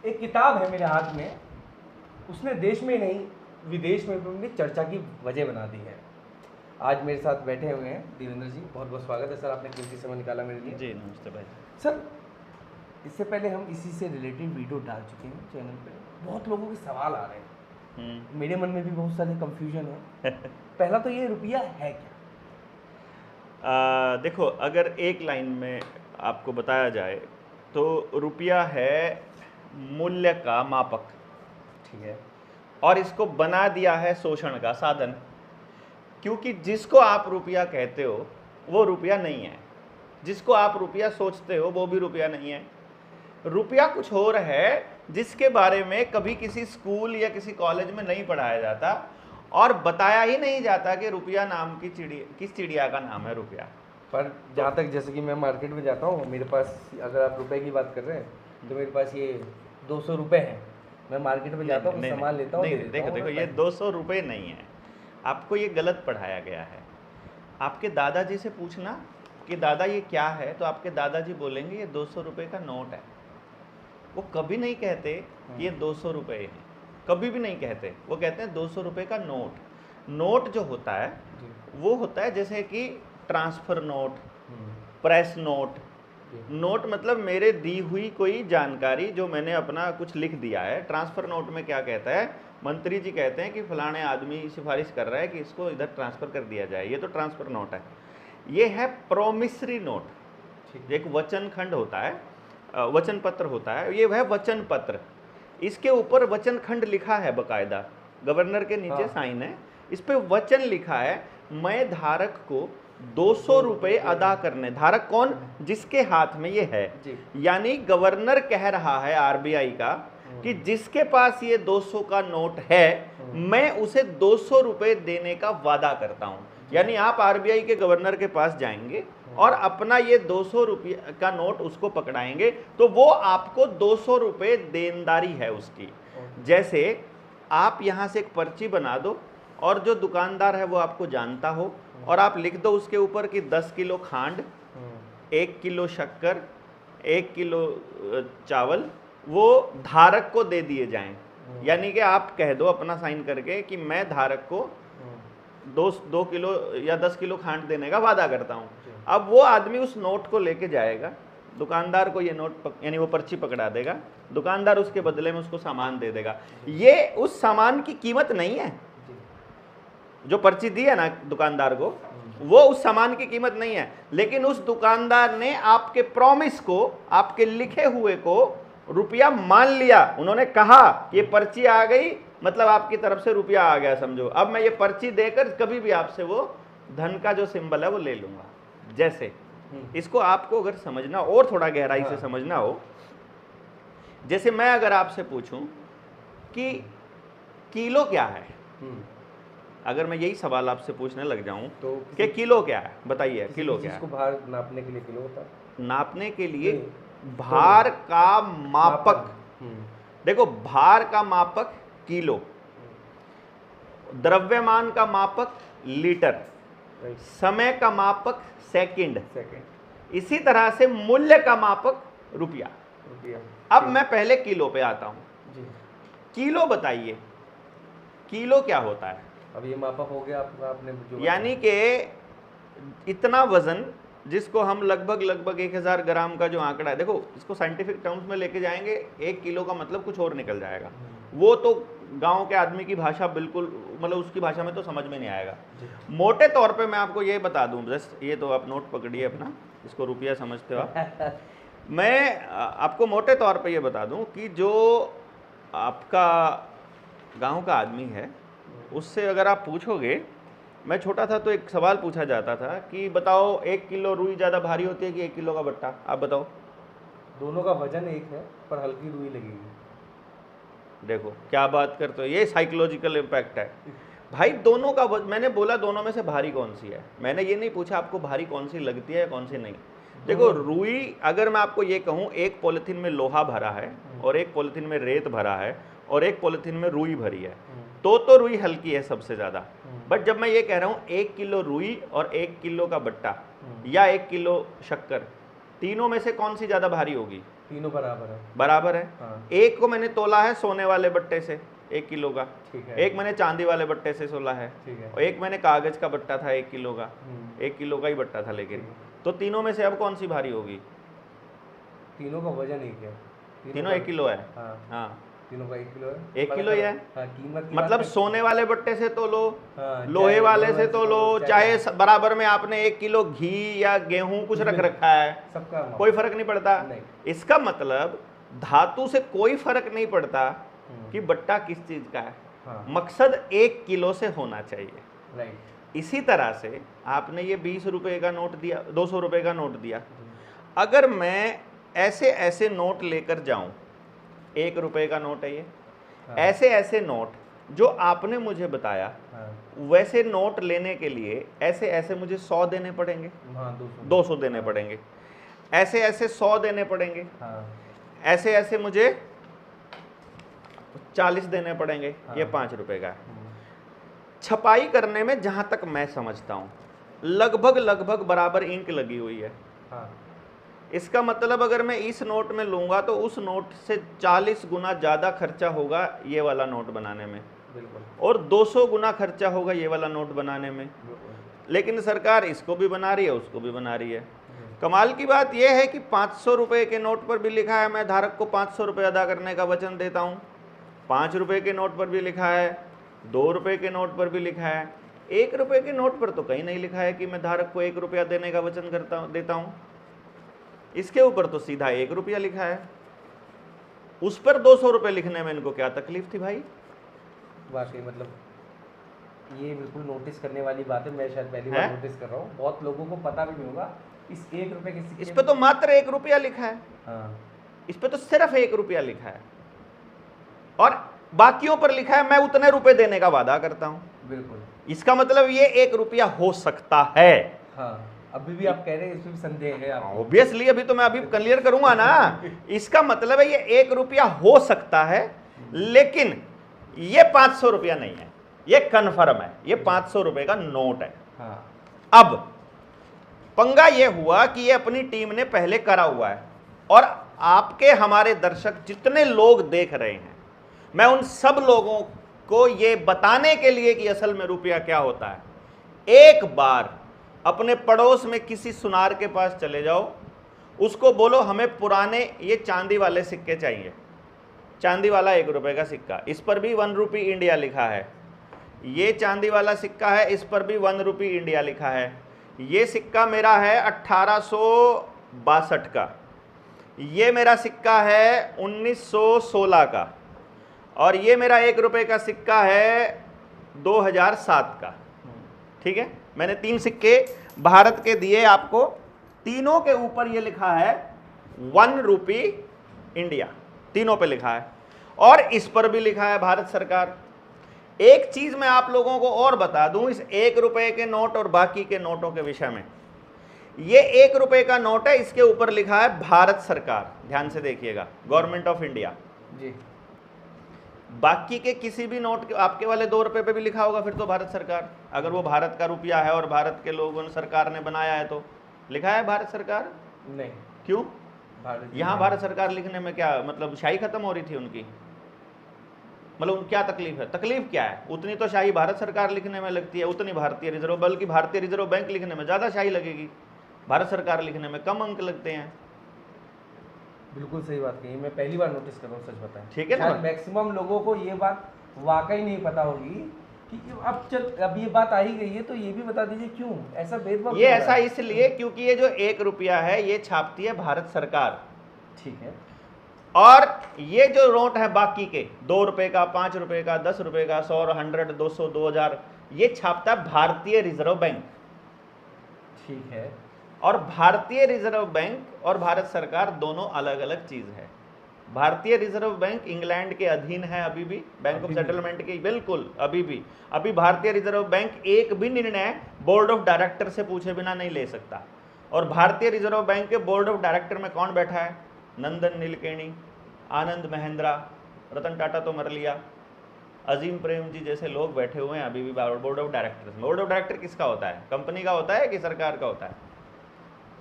एक किताब है मेरे हाथ में, उसने देश में नहीं विदेश में भी चर्चा की वजह बना दी है। आज मेरे साथ बैठे हुए हैं देवेंद्र जी, बहुत बहुत स्वागत है सर, आपने कीमती समय निकाला मेरे लिए। जी नमस्ते भाई। सर, इससे पहले हम इसी से रिलेटेड वीडियो डाल चुके हैं चैनल पे, बहुत लोगों के सवाल आ रहे हैं, मेरे मन में भी बहुत सारे कंफ्यूजन है। पहला तो ये रुपया है क्या? देखो, अगर एक लाइन में आपको बताया जाए तो रुपया है मूल्य का मापक, ठीक है, और इसको बना दिया है शोषण का साधन। क्योंकि जिसको आप रुपया कहते हो वो रुपया नहीं है, जिसको आप रुपया सोचते हो वो भी रुपया नहीं है। रुपया कुछ और है जिसके बारे में कभी किसी स्कूल या किसी कॉलेज में नहीं पढ़ाया जाता और बताया ही नहीं जाता कि रुपया नाम की चिड़िया, किस चिड़िया का नाम है रुपया। पर जहाँ तक जैसे कि मैं मार्केट में जाता हूँ, मेरे पास अगर आप रुपए की बात कर रहे हैं तो मेरे पास ये 200 रुपये हैं, मैं मार्केट में जाता हूँ, सामान लेता हूँ। देखो देखो, ये 200 रुपये नहीं है, आपको ये गलत पढ़ाया गया है। आपके दादाजी से पूछना कि दादा ये क्या है, तो आपके दादाजी बोलेंगे ये 200 रुपये का नोट है। वो कभी नहीं कहते ये 200 रुपये है, कभी भी नहीं कहते। वो कहते हैं 200 रुपये का नोट। नोट जो होता है वो होता है जैसे कि transfer note, press note. Note मतलब मेरे दी हुई कोई जानकारी जो मैंने अपना कुछ लिख दिया है। ट्रांसफ़र नोट में क्या कहता है, मंत्री जी कहते हैं कि फलाने आदमी सिफारिश कर रहा है कि इसको इधर ट्रांसफ़र कर दिया जाए, ये तो ट्रांसफ़र नोट है। ये है प्रोमिसरी नोट, एक वचन खंड होता है, वचन पत्र होता है, ये वह वचन पत्र। इसके ऊपर वचन खंड लिखा है बकायदा, गवर्नर के नीचे साइन है, इस पे वचन लिखा है, मैं धारक को 200 रुपये अदा करने। धारक कौन? जिसके हाथ में ये है। यानी गवर्नर कह रहा है आरबीआई का कि जिसके पास ये 200 का नोट है मैं उसे 200 रुपये देने का वादा करता हूं। यानी आप आरबीआई के गवर्नर के पास जाएंगे और अपना ये 200 रुपये का नोट उसको पकड़ाएंगे तो वो आपको 200 रुपये देनदारी है उसकी। जैसे आप यहाँ से एक पर्ची बना दो और जो दुकानदार है वो आपको जानता हो और आप लिख दो उसके ऊपर कि 10 किलो खांड, 1 किलो शक्कर, 1 किलो चावल वो धारक को दे दिए जाएं। यानी कि आप कह दो अपना साइन करके कि मैं धारक को 2 किलो या 10 किलो खांड देने का वादा करता हूं। अब वो आदमी उस नोट को लेके जाएगा, दुकानदार को ये नोट यानी वो पर्ची पकड़ा देगा, दुकानदार उसके बदले में उसको सामान दे देगा। ये उस सामान की कीमत नहीं है, जो पर्ची दी है ना दुकानदार को, वो उस सामान की कीमत नहीं है, लेकिन उस दुकानदार ने आपके प्रॉमिस को, आपके लिखे हुए को रुपया मान लिया। उन्होंने कहा ये पर्ची आ गई मतलब आपकी तरफ से रुपया आ गया, समझो अब मैं ये पर्ची देकर कभी भी आपसे वो धन का जो सिंबल है वो ले लूंगा। जैसे इसको आपको अगर समझना और थोड़ा गहराई से समझना हो, जैसे मैं अगर आपसे पूछूं कि किलो क्या है, अगर मैं यही सवाल आपसे पूछने लग जाऊं तो कि किलो क्या है, बताइए किलो क्या है? इसको भार नापने के लिए किलो होता है। नापने के लिए भार का मापक, देखो भार का मापक किलो, द्रव्यमान का मापक लीटर, समय का मापक सेकंड, इसी तरह से मूल्य का मापक रुपया। अब मैं पहले किलो पे आता हूं। किलो बताइए, किलो क्या होता है? अब ये मापक हो गया आपने जो, यानी कि इतना वजन जिसको हम लगभग 1000 ग्राम का जो आंकड़ा है, देखो इसको साइंटिफिक टर्म्स में लेके जाएंगे 1 किलो का मतलब कुछ और निकल जाएगा। वो तो गांव के आदमी की भाषा बिल्कुल, मतलब उसकी भाषा में तो समझ में नहीं आएगा। मोटे तौर पे मैं आपको ये बता दूं, जस्ट ये तो आप नोट पकड़िए अपना, इसको रुपया समझते हो आप। मैं आपको मोटे तौर पे ये बता दूं कि जो आपका गांव का आदमी है उससे अगर आप पूछोगे, मैं छोटा था तो एक सवाल पूछा जाता था कि बताओ 1 किलो रुई ज़्यादा भारी होती है कि 1 किलो का बट्टा, आप बताओ? दोनों का वजन एक है पर हल्की रुई लगेगी। देखो क्या बात करते हो, ये साइकोलॉजिकल इम्पैक्ट है भाई। दोनों का मैंने बोला दोनों में से भारी कौन सी है, मैंने ये नहीं पूछा आपको भारी कौन सी लगती है या कौन सी नहीं। देखो रुई, अगर मैं आपको ये कहूँ एक पॉलिथीन में लोहा भरा है और एक पॉलिथीन में रेत भरा है और एक पॉलिथीन में रुई भरी है, तो रुई हल्की है सबसे ज़्यादा। बट जब मैं ये कह रहा हूँ 1 किलो रुई और 1 किलो का बट्टा या 1 किलो शक्कर, तीनों में से कौन सी ज़्यादा भारी होगी? तीनों बराबर है। बराबर है। हाँ। एक को मैंने तोला है सोने वाले बट्टे से 1 किलो का, ठीक है। एक मैंने चांदी वाले बट्टे से तोला है, ठीक है। और एक मैंने कागज का बट्टा था 1 किलो का, हम्म, 1 किलो का ही बट्टा था लेकिन। ठीक है। तो तीनों में से अब कौन सी भारी होगी? तीनों का वजन एक है। तीनों का- 1 किलो है। हाँ, हाँ, तीनों का 1 किलो है। 1 किलो ही है। हाँ, कीमत की मतलब बात सोने वाले बट्टे से तो लो, हाँ, लोहे चाहे वाले लोहे से तो लो, चाहे बराबर में आपने 1 किलो घी या गेहूं कुछ रख रखा है, सबका कोई फर्क नहीं पड़ता। नहीं। इसका मतलब धातु से कोई फर्क नहीं पड़ता कि बट्टा किस चीज का है। हाँ। मकसद 1 किलो से होना चाहिए। राइट। इसी तरह से आपने ये 20 रुपए का नोट दिया, 200 रुपए का नोट दिया, अगर मैं ऐसे ऐसे नोट लेकर जाऊं, 1 रुपए का नोट है ये, हाँ। ऐसे ऐसे नोट जो आपने मुझे बताया, हाँ। वैसे नोट लेने के लिए ऐसे ऐसे मुझे 100 देने पड़ेंगे, हाँ, 200 देने पड़ेंगे, ऐसे ऐसे 100 देने पड़ेंगे, हाँ। ऐसे ऐसे मुझे 40 देने पड़ेंगे। हाँ। ये 5 रुपए का है। छपाई करने में जहां तक मैं समझता हूं लगभग लगभग बराबर इंक लगी हुई है। हाँ। इसका मतलब अगर मैं इस नोट में लूंगा तो उस नोट से 40 गुना ज़्यादा खर्चा होगा ये वाला नोट बनाने में, बिल्कुल। और 200 गुना खर्चा होगा ये वाला नोट बनाने में। लेकिन सरकार इसको भी बना रही है, उसको भी बना रही है। कमाल की बात यह है कि 500 रुपए के नोट पर भी लिखा है मैं धारक को 500 रुपये अदा करने का वचन देता हूँ, 5 रुपए के नोट पर भी लिखा है, 2 रुपए के नोट पर भी लिखा है, 1 रुपए के नोट पर तो कहीं नहीं लिखा है कि मैं धारक को 1 रुपया देने का वचन देता हूँ। इसके ऊपर तो सीधा 1 रुपया लिखा है, उस पर 200 रुपये लिखने में इनको क्या तकलीफ थी भाई? वाकई मतलब ये बिल्कुल नोटिस करने वाली बात है। मैं शायद पहली बार नोटिस कर रहा हूँ, बहुत लोगों को पता भी नहीं होगा इस 1 रुपए के सिक्के इस पे तो मात्र 1 रुपया लिखा है। हाँ। इस पे तो सिर्फ 1 रुपया लिखा है, और बाकियों पर लिखा है मैं उतने रुपए देने का वादा करता हूं। बिल्कुल। इसका मतलब ये 1 रुपया हो सकता है। हाँ, अभी भी आप कह रहे हैं इसमें भी संदेह है आपको। ऑब्वियसली अभी तो मैं अभी क्लियर करूंगा ना। इसका मतलब है ये 1 रुपया हो सकता है, लेकिन ये 500 रुपया नहीं है, ये कन्फर्म है, ये 500 रुपए का नोट है। हाँ। अब पंगा ये हुआ कि ये अपनी टीम ने पहले करा हुआ है, और आपके हमारे दर्शक जितने लोग देख रहे हैं, मैं उन सब लोगों को ये बताने के लिए कि असल में रुपया क्या होता है, एक बार अपने पड़ोस में किसी सुनार के पास चले जाओ, उसको बोलो हमें पुराने ये चांदी वाले सिक्के चाहिए, चांदी वाला 1 रुपए का सिक्का, इस पर भी 1 रुपी इंडिया लिखा है, ये चांदी वाला सिक्का है, इस पर भी 1 रुपी इंडिया लिखा है, ये सिक्का मेरा है 1862 का, ये मेरा सिक्का है 1916 का, और ये मेरा 1 रुपए का सिक्का है 2007 का। ठीक है, मैंने 3 सिक्के भारत के दिए आपको, तीनों के ऊपर ये लिखा है 1 रुपी इंडिया, तीनों पे लिखा है, और इस पर भी लिखा है भारत सरकार। एक चीज मैं आप लोगों को और बता दूं इस 1 रुपए के नोट और बाकी के नोटों के विषय में, ये 1 रुपए का नोट है, इसके ऊपर लिखा है भारत सरकार, ध्यान से देखिएगा, गवर्नमेंट ऑफ इंडिया जी। बाकी के किसी भी नोट आपके वाले 2 रुपए पे भी लिखा होगा फिर तो भारत सरकार, अगर वो भारत का रुपया है और भारत के लोगों ने सरकार ने बनाया है तो लिखा है भारत सरकार। नहीं, क्यों? भारत यहाँ भारत सरकार लिखने में क्या मतलब शाही खत्म हो रही थी उनकी? मतलब क्या तकलीफ है? तकलीफ क्या है? उतनी तो शाही भारत सरकार लिखने में लगती है, उतनी भारतीय रिजर्व, बल्कि भारतीय रिजर्व बैंक लिखने में ज़्यादा शाही लगेगी, भारत सरकार लिखने में कम अंक लगते हैं। बिल्कुल सही बात कही, मैं पहली बार नोटिस कर रहा हूँ, सच बताएं। ठीक है ना? मैक्सिमम लोगों को ये बात वाकई नहीं पता होगी कि अब ये बात आ ही गई है तो ये भी बता दीजिए क्यों ऐसा भेदभाव। ये ऐसा इसलिए क्योंकि ये जो 1 रुपया है ये छापती है भारत सरकार। ठीक है। और ये जो नोट है बाकी के 2 रुपए का, 5 रुपए का, 10 रुपए का, 100, 100, 200, 2000, ये छापता है भारतीय रिजर्व बैंक। ठीक है। और भारतीय रिजर्व बैंक और भारत सरकार दोनों अलग अलग चीज है। भारतीय रिजर्व बैंक इंग्लैंड के अधीन है अभी भी, बैंक ऑफ सेटलमेंट के, बिल्कुल अभी भी। अभी भारतीय रिजर्व बैंक एक भी निर्णय बोर्ड ऑफ डायरेक्टर से पूछे बिना नहीं ले सकता। और भारतीय रिजर्व बैंक के बोर्ड ऑफ डायरेक्टर में कौन बैठा है? नंदन नीलकेणी, आनंद महिंद्रा, रतन टाटा तो मर लिया, अजीम प्रेम जी जैसे लोग बैठे हुए हैं अभी भी बोर्ड ऑफ डायरेक्टर में। बोर्ड ऑफ डायरेक्टर किसका होता है? कंपनी का होता है कि सरकार का होता है?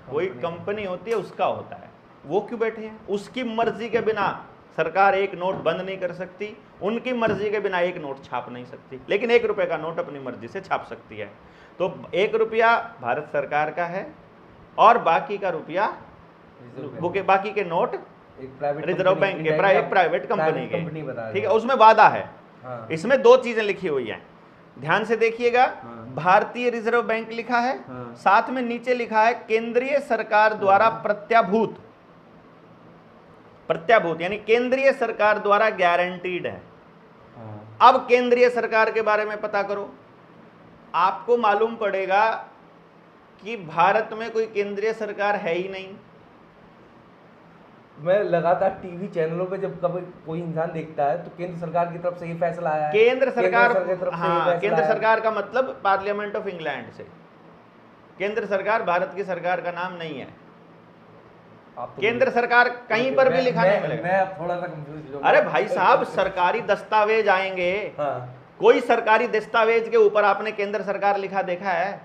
कोई कंपनी होती है उसका होता है। वो क्यों बैठे हैं? उसकी मर्जी के बिना सरकार एक नोट बंद नहीं कर सकती, उनकी मर्जी के बिना एक नोट छाप नहीं सकती, लेकिन 1 रुपए का नोट अपनी मर्जी से छाप सकती है। तो 1 रुपया भारत सरकार का है और बाकी का रुपया बाकी के नोट रिजर्व बैंक के, प्राइवेट कंपनी के, ठीक है, उसमें वादा है। हाँ। इसमें 2 चीजें लिखी हुई हैं, ध्यान से देखिएगा। हाँ। भारतीय रिजर्व बैंक लिखा है, हाँ। साथ में नीचे लिखा है केंद्रीय सरकार द्वारा प्रत्याभूत, यानी केंद्रीय सरकार द्वारा गारंटीड है। हाँ। अब केंद्रीय सरकार के बारे में पता करो, आपको मालूम पड़ेगा कि भारत में कोई केंद्रीय सरकार है ही नहीं। मैं लगातार टीवी चैनलों पे जब कभी कोई इंसान देखता है तो केंद्र सरकार की तरफ से ये फैसला आया है, केंद्र सरकार, की तरफ से ये हाँ, फैसला केंद्र आया है। सरकार का मतलब पार्लियामेंट ऑफ इंग्लैंड से। केंद्र सरकार भारत की सरकार का नाम नहीं है। आप तो केंद्र सरकार कहीं पर भी लिखा नहीं मिलेगा। मैं अब थोड़ा सा कंफ्यूज अरे भाई साहब, सरकारी दस्तावेज आएंगे, हाँ। कोई सरकारी दस्तावेज के ऊपर आपने केंद्र सरकार लिखा देखा है?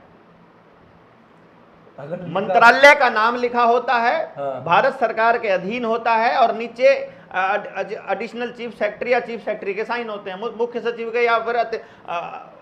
अगर मंत्रालय का नाम लिखा होता है, हाँ। भारत सरकार के अधीन होता है और नीचे एडिशनल चीफ सेक्रेटरी या चीफ सेक्रेटरी के साइन होते हैं, मुख्य सचिव के या फिर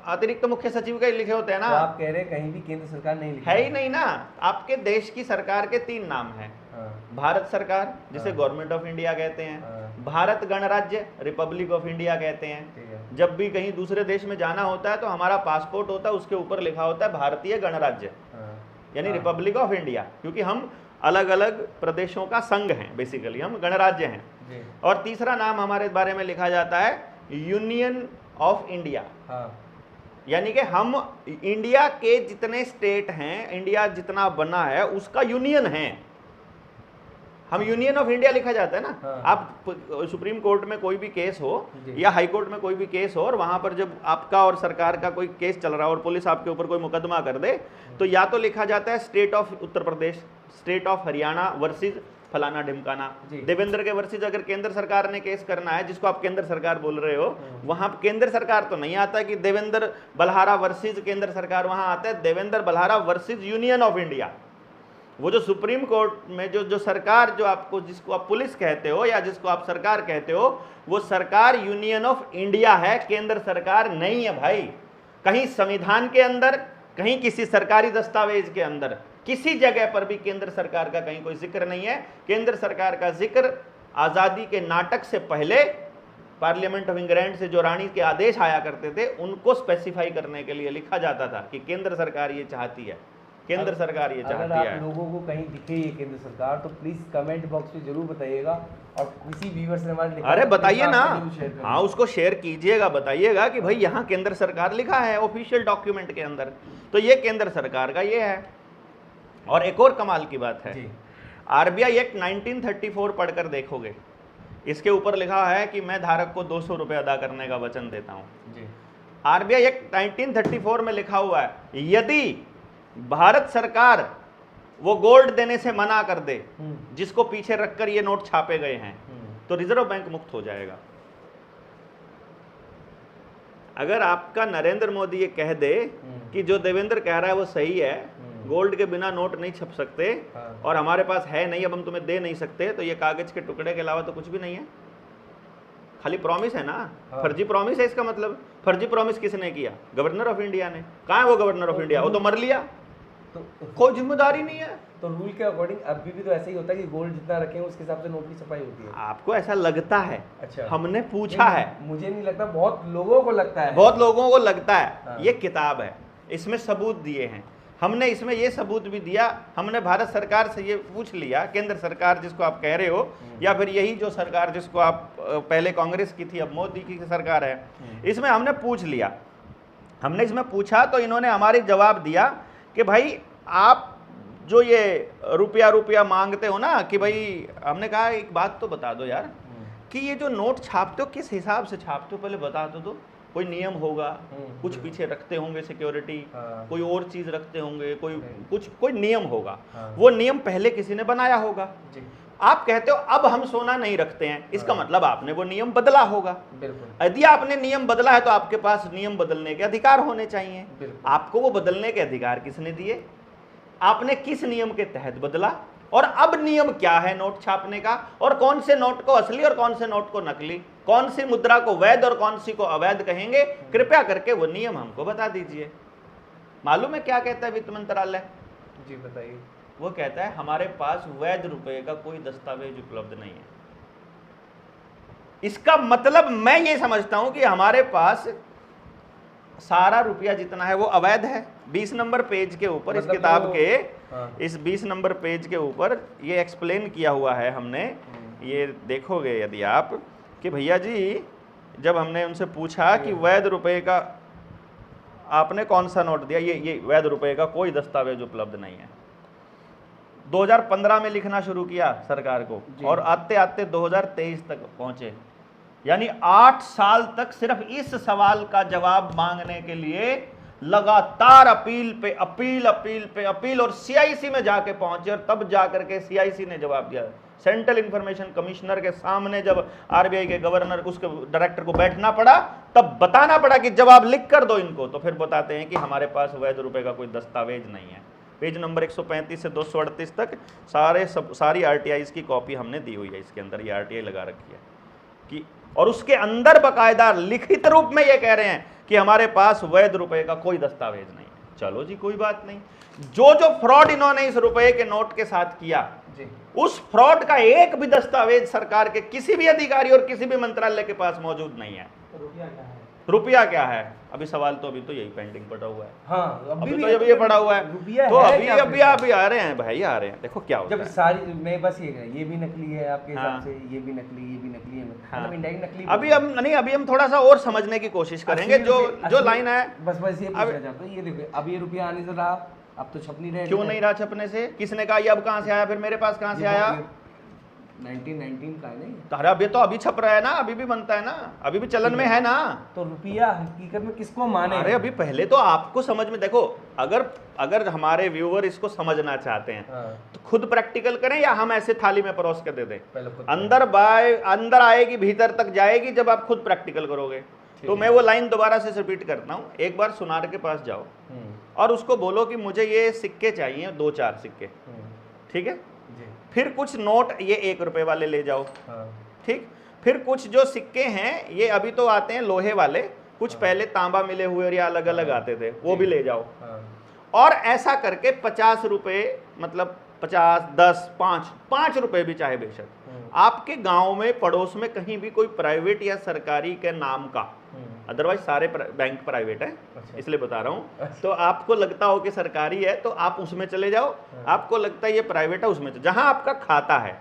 अतिरिक्त मुख्य सचिव के लिखे होते हैं ना। तो आप कह रहे हैं कहीं भी केंद्र सरकार नहीं लिखी है ही नहीं ना। आपके देश की सरकार के 3 नाम हैं, हाँ। भारत सरकार जिसे हाँ। गवर्नमेंट ऑफ इंडिया कहते हैं, हाँ। भारत गणराज्य रिपब्लिक ऑफ इंडिया कहते हैं। ठीक है। जब भी कहीं दूसरे देश में जाना होता है तो हमारा पासपोर्ट होता है, उसके ऊपर लिखा होता है भारतीय गणराज्य, हाँ। यानी हाँ। रिपब्लिक ऑफ इंडिया, क्योंकि हम अलग अलग प्रदेशों का संघ हैं, बेसिकली हम गणराज्य हैं। जी। और तीसरा नाम हमारे बारे में लिखा जाता है यूनियन ऑफ इंडिया, हाँ। यानी कि हम इंडिया के जितने स्टेट हैं, इंडिया जितना बना है उसका यूनियन है, हम यूनियन ऑफ इंडिया लिखा जाता है ना। हाँ। आप सुप्रीम कोर्ट में कोई भी केस हो जी। या हाई कोर्ट में कोई भी केस हो और वहां पर जब आपका और सरकार का कोई केस चल रहा हो और पुलिस आपके ऊपर कोई मुकदमा कर दे, तो या तो लिखा जाता है state of Uttar Pradesh, state of Haryana versus फलाना ढिमकाना। जी। देवेंद्र के वर्सेज अगर केंद्र सरकार ने केस करना है, जिसको आप केंद्र सरकार बोल रहे हो, वहां केंद्र सरकार तो नहीं आता कि देवेंद्र बल्हारा वर्सेज केंद्र सरकार, वहां आता है Devendra Balhara versus union of India. वो जो सुप्रीम कोर्ट में जो सरकार, जो आपको, जिसको आप पुलिस कहते हो या जिसको आप सरकार कहते हो, वो सरकार यूनियन ऑफ इंडिया है, केंद्र सरकार नहीं है भाई। कहीं संविधान के अंदर, कहीं किसी सरकारी दस्तावेज के अंदर, किसी जगह पर भी केंद्र सरकार का कहीं कोई जिक्र नहीं है। केंद्र सरकार का जिक्र आज़ादी के नाटक से पहले पार्लियामेंट ऑफ इंग्लैंड से जो रानी के आदेश आया करते थे, उनको स्पेसिफाई करने के लिए लिखा जाता था कि केंद्र सरकार ये चाहती है, केंद्र सरकार ये अगर चाहती आप है। लोगों को कहीं दिखे ये केंद्र सरकार तो प्लीज कमेंट बॉक्स में जरूर बताइएगा, और किसी व्यूअर से हमारे लिखा अरे है, बताइए please ना, आप जरूर share करें। हाँ उसको शेयर कीजिएगा, बताइएगा कि भाई यहाँ केंद्र सरकार लिखा है ऑफिशियल डॉक्यूमेंट के अंदर, तो ये केंद्र सरकार का ये है। और एक और कमाल की बात है, जी। आरबीआई एक्ट 1934 पढ़कर देखोगे, इसके ऊपर लिखा है कि मैं धारक को 200 रुपये अदा करने का वचन देता हूँ। जी। आरबीआई एक्ट 1934 में लिखा हुआ है, यदि भारत सरकार वो गोल्ड देने से मना कर दे जिसको पीछे रखकर ये नोट छापे गए हैं, तो रिजर्व बैंक मुक्त हो जाएगा। अगर आपका नरेंद्र मोदी ये कह दे कि जो देवेंद्र कह रहा है वो सही है, गोल्ड के बिना नोट नहीं छप सकते और हमारे पास है नहीं, अब हम तुम्हें दे नहीं सकते, तो ये कागज के टुकड़े के अलावा तो कुछ भी नहीं है, खाली प्रॉमिस है ना। फर्जी प्रॉमिस है इसका मतलब। फर्जी प्रॉमिस किसने किया? गवर्नर ऑफ इंडिया ने। कहाँ है वो गवर्नर ऑफ इंडिया? वो तो मर लिया, तो कोई जिम्मेदारी नहीं है। तो रूल के अकॉर्डिंग अभी भी तो ऐसा ही होता है कि गोल्ड जितना रखेंगे उसके हिसाब से नोट की छपाई होती है। आपको ऐसा लगता है? अच्छा, हमने पूछा है, मुझे नहीं लगता, बहुत लोगों को लगता है। बहुत लोगों को लगता है। हाँ। ये किताब है, इसमें सबूत दिए हैं हमने, इसमें ये सबूत भी दिया हमने, भारत सरकार से ये पूछ लिया, केंद्र सरकार जिसको आप कह रहे हो, या फिर यही जो सरकार जिसको आप पहले कांग्रेस की थी अब मोदी की सरकार है, इसमें हमने पूछ लिया। हमने इसमें पूछा तो इन्होंने हमारी जवाब दिया कि भाई आप जो ये रुपया मांगते हो ना, कि भाई, हमने कहा एक बात तो बता दो यार, कि ये जो नोट छापते हो किस हिसाब से छापते हो, पहले बता दो। कोई नियम होगा, कुछ पीछे रखते होंगे सिक्योरिटी, कोई और चीज रखते होंगे, कोई नियम होगा, वो नियम पहले किसी ने बनाया होगा। आप कहते हो अब हम सोना नहीं रखते हैं, इसका मतलब आपने वो नियम बदला होगा। यदि आपने नियम बदला है तो आपके पास नियम बदलने के अधिकार होने चाहिए। आपको वो बदलने के अधिकार किसने दिए? आपने किस नियम के तहत बदला? और अब नियम क्या है नोट छापने का, और कौन से नोट को असली और कौन से नोट को नकली, कौन सी मुद्रा को वैध और कौन सी को अवैध कहेंगे, कृपया करके वो नियम हमको बता दीजिए। मालूम है क्या कहता है वित्त मंत्रालय? जी बताइए। वो कहता है हमारे पास वैध रुपए का कोई दस्तावेज उपलब्ध नहीं है। इसका मतलब मैं ये समझता हूं कि हमारे पास सारा रुपया जितना है वो अवैध है। 20 नंबर पेज के ऊपर इस किताब के इस 20 नंबर पेज के ऊपर ये एक्सप्लेन किया हुआ है हमने। ये देखोगे यदि आप कि भैया जी, जब हमने उनसे पूछा कि वैध रुपए का आपने कौन सा नोट दिया, ये वैध रुपए का कोई दस्तावेज उपलब्ध नहीं है। 2015 में लिखना शुरू किया सरकार को और आते आते 2023 तक पहुंचे, यानी 8 साल तक सिर्फ इस सवाल का जवाब मांगने के लिए लगातार अपील पे अपील अपील पे अपील, और सीआईसी में जाके पहुंचे और तब जाकर के सीआईसी ने जवाब दिया। सेंट्रल इंफॉर्मेशन कमिश्नर के सामने जब आरबीआई के गवर्नर उसके डायरेक्टर को बैठना पड़ा, तब बताना पड़ा कि जवाब लिख कर दो इनको, तो फिर बताते हैं कि हमारे पास वैध रुपए का कोई दस्तावेज नहीं है। पेज नंबर 135 से 238 तक सारी आरटीआईज की कॉपी हमने दी हुई है, इसके अंदर ये आरटीआई लगा रखी है कि, और उसके अंदर बकायदा लिखित रूप में ये कह रहे हैं कि हमारे पास वैध रुपए का कोई दस्तावेज नहीं है। चलो जी, कोई बात नहीं। जो फ्रॉड इन्होंने इस रुपए के नोट के साथ किया जी, उस फ्रॉड का एक भी दस्तावेज सरकार के किसी भी अधिकारी और किसी भी मंत्रालय के पास मौजूद नहीं है। रुपया क्या है? अभी सवाल तो अभी तो यही पेंडिंग पड़ा हुआ है। हाँ, अभी तो जब ये पड़ा हुआ है तो अभी आ रहे हैं भाई, आ रहे हैं। देखो क्या होता है, जब सारी मैं बस ये भी नकली है आपके हिसाब से, ये भी नकली है, मतलब इनडायरेक्ट नकली। अभी हम थोड़ा सा और समझने की कोशिश करेंगे। जो लाइन है बस ये पूछना चाहता हूँ, ये देखो अब ये रुपया आने से रहा, अब तो छप नहीं रहे। क्यों नहीं रहा छपने से? किसने कहा ये अब कहाँ से आया, फिर मेरे पास कहाँ से आया? 1919 का है नहीं? अरे अभी छप रहा है ना, अभी भी बनता है ना, अभी भी चलन में है ना। तो रुपया हकीकत में किसको माने? अरे अभी पहले तो आपको समझ में, देखो अगर हमारे व्यूअर इसको समझना चाहते हैं तो खुद प्रैक्टिकल करें या हम ऐसे थाली में परोस के दे दें? अंदर आएगी, भीतर तक जाएगी जब आप खुद प्रैक्टिकल करोगे। तो मैं वो लाइन दोबारा से रिपीट करता हूँ। एक बार सुनार के पास जाओ और उसको बोलो कि मुझे ये सिक्के चाहिए, 2-4 सिक्के, ठीक है? फिर कुछ नोट ये 1 रुपए वाले ले जाओ, ठीक? फिर कुछ जो सिक्के हैं ये अभी तो आते हैं लोहे वाले, कुछ पहले तांबा मिले हुए और या अलग अलग आते थे, वो भी ले जाओ। और ऐसा करके 50 रुपए, मतलब 50, 10, 5 रुपए भी चाहे बेशक, आपके गांव में पड़ोस में कहीं भी कोई प्राइवेट या सरकारी के नाम का, अदरवाइज सारे बैंक प्राइवेट है, इसलिए बता रहा हूं, तो आपको लगता हो कि सरकारी है तो आप उसमें चले जाओ, आपको लगता है ये प्राइवेट है उसमें, जहां आपका खाता है,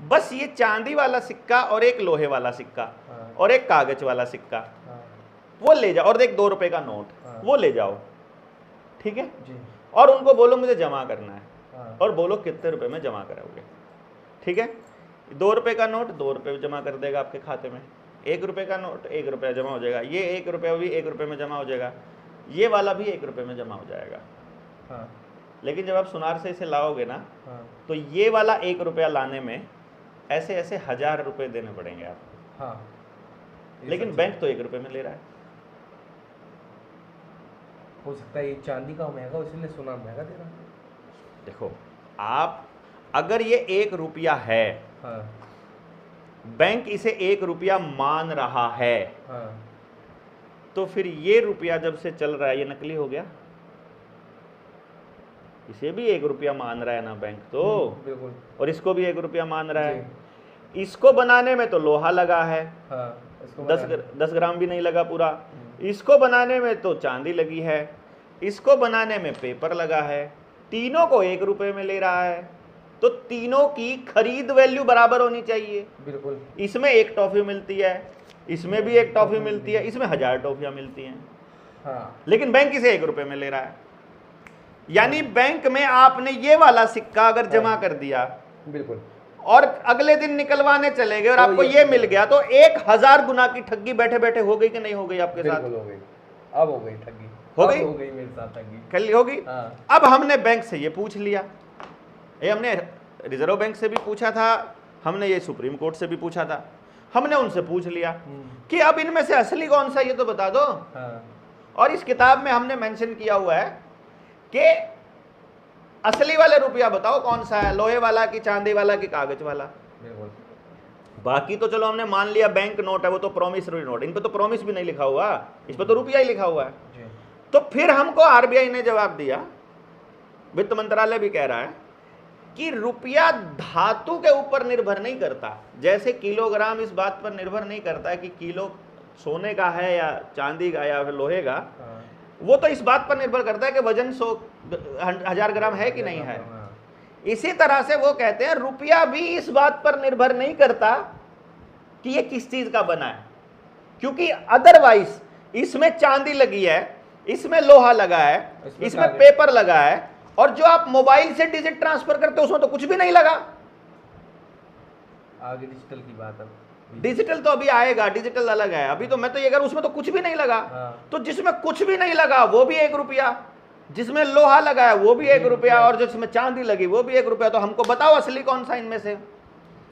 बस ये चांदी वाला सिक्का और एक लोहे वाला सिक्का और एक कागज वाला सिक्का वो ले जाओ, और एक 2 रुपए का नोट वो ले जाओ, ठीक है? और उनको बोलो मुझे जमा करना है, और बोलो कितने रुपए में जमा कराओगे, ठीक है? 2 रुपए का नोट 2 रुपए जमा कर देगा आपके खाते में, 1 रुपए का नोट 1 रुपया जमा हो जाएगा, ये 1 रुपया भी 1 रुपए में जमा हो जाएगा, ये वाला भी 1 रुपए में जमा हो जाएगा। लेकिन जब आप सुनार से इसे लाओगे ना, तो ये वाला 1 रुपया लाने में ऐसे 1000 रुपए देने पड़ेंगे आपको। लेकिन बैंक तो 1 रुपए में ले रहा है। हो सकता है ये चांदी का महंगा, इसलिए सोना महंगा दे रहा है। देखो आप, अगर ये 1 रुपया है, बैंक इसे 1 रुपया मान रहा है, तो फिर ये रुपया जब से चल रहा है ये नकली हो गया। इसे भी 1 रुपया मान रहा है ना बैंक तो, बिल्कुल, और इसको भी 1 रुपया मान रहा है। इसको बनाने में तो लोहा लगा है, 10 ग्राम भी नहीं लगा पूरा। इसको बनाने में तो चांदी लगी है, इसको बनाने में पेपर लगा है, तीनों को 1 रुपए में ले रहा है, तो तीनों की खरीद वैल्यू बराबर होनी चाहिए। बिल्कुल, इसमें 1 टॉफी मिलती है, इसमें भी 1 टॉफी मिलती है, इसमें 1000 टॉफियां मिलती हैं। लेकिन बैंक इसे 1 रुपए में ले रहा है। यानी बैंक में आपने ये वाला सिक्का अगर जमा कर दिया, बिल्कुल, और अगले दिन निकलवाने चले गए और आपको ये मिल गया, तो 1000 गुना की ठगी बैठे बैठे हो गई कि नहीं हो गई आपके साथ? हो गई, अब हो गई ठगी, हो गई मेरे साथ ठगी, कल होगी। अब हमने बैंक से ये पूछ लिया, ये हमने रिजर्व बैंक से भी पूछा था, हमने ये सुप्रीम कोर्ट से भी पूछा था, हमने उनसे पूछ लिया कि अब इनमें से असली कौन सा ये तो बता दो। और इस किताब में हमने मेंशन किया हुआ है कि असली वाले रुपया बताओ कौन सा है, लोहे वाला कि चांदी वाला कि कागज वाला। बिल्कुल। बाकी तो चलो हमने मान लिया बैंक नोट है, वो तो प्रॉमिसरी नोट, इन पे तो प्रॉमिस भी नहीं लिखा हुआ, इस पे तो रुपया ही लिखा हुआ है। जी। तो फिर हमको आरबीआई ने जवाब दिया, वित्त मंत्रालय भी कह रहा है कि रुपया धातु के ऊपर निर्भर नहीं करता, जैसे किलोग्राम इस बात पर निर्भर नहीं करता कि किलो सोने का है या चांदी का या फिर लोहे का, हाँ। वो तो इस बात पर निर्भर करता है कि वजन 1000 ग्राम है कि नहीं है। हाँ। इसी तरह से वो कहते हैं रुपया भी इस बात पर निर्भर नहीं करता कि ये किस चीज का बना है, क्योंकि अदरवाइज इसमें चांदी लगी है, इसमें लोहा लगा है, इसमें पेपर लगा है, और जो आप मोबाइल से डिजिट ट्रांसफर करते हो उसमें तो कुछ भी नहीं लगा। आगे डिजिटल की बात है, डिजिटल तो अभी आएगा, डिजिटल अलग है, अभी तो मैं तो ये अगर उसमें तो कुछ भी नहीं लगा। हाँ। तो जिसमें कुछ भी नहीं लगा वो भी 1 रुपया, जिसमें लोहा लगा है वो भी 1 रुपया, और जिसमें चांदी लगी वो भी 1 रुपया। तो हमको बताओ असली कौन सा इनमें से?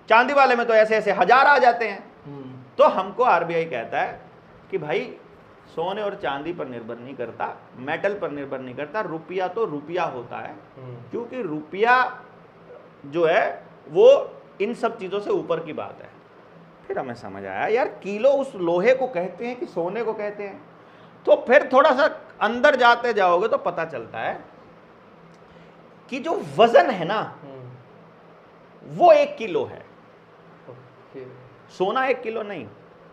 चांदी वाले में तो ऐसे ऐसे 1000 आ जाते हैं। तो हमको आरबीआई कहता है कि भाई सोने और चांदी पर निर्भर नहीं करता, मेटल पर निर्भर नहीं करता, रुपया तो रुपया होता है, क्योंकि रुपया जो है वो इन सब चीजों से ऊपर की बात है। फिर हमें समझ आया यार, किलो उस लोहे को कहते हैं कि सोने को कहते हैं। तो फिर थोड़ा सा अंदर जाते जाओगे तो पता चलता है कि जो वजन है ना वो 1 किलो है। सोना 1 किलो नहीं,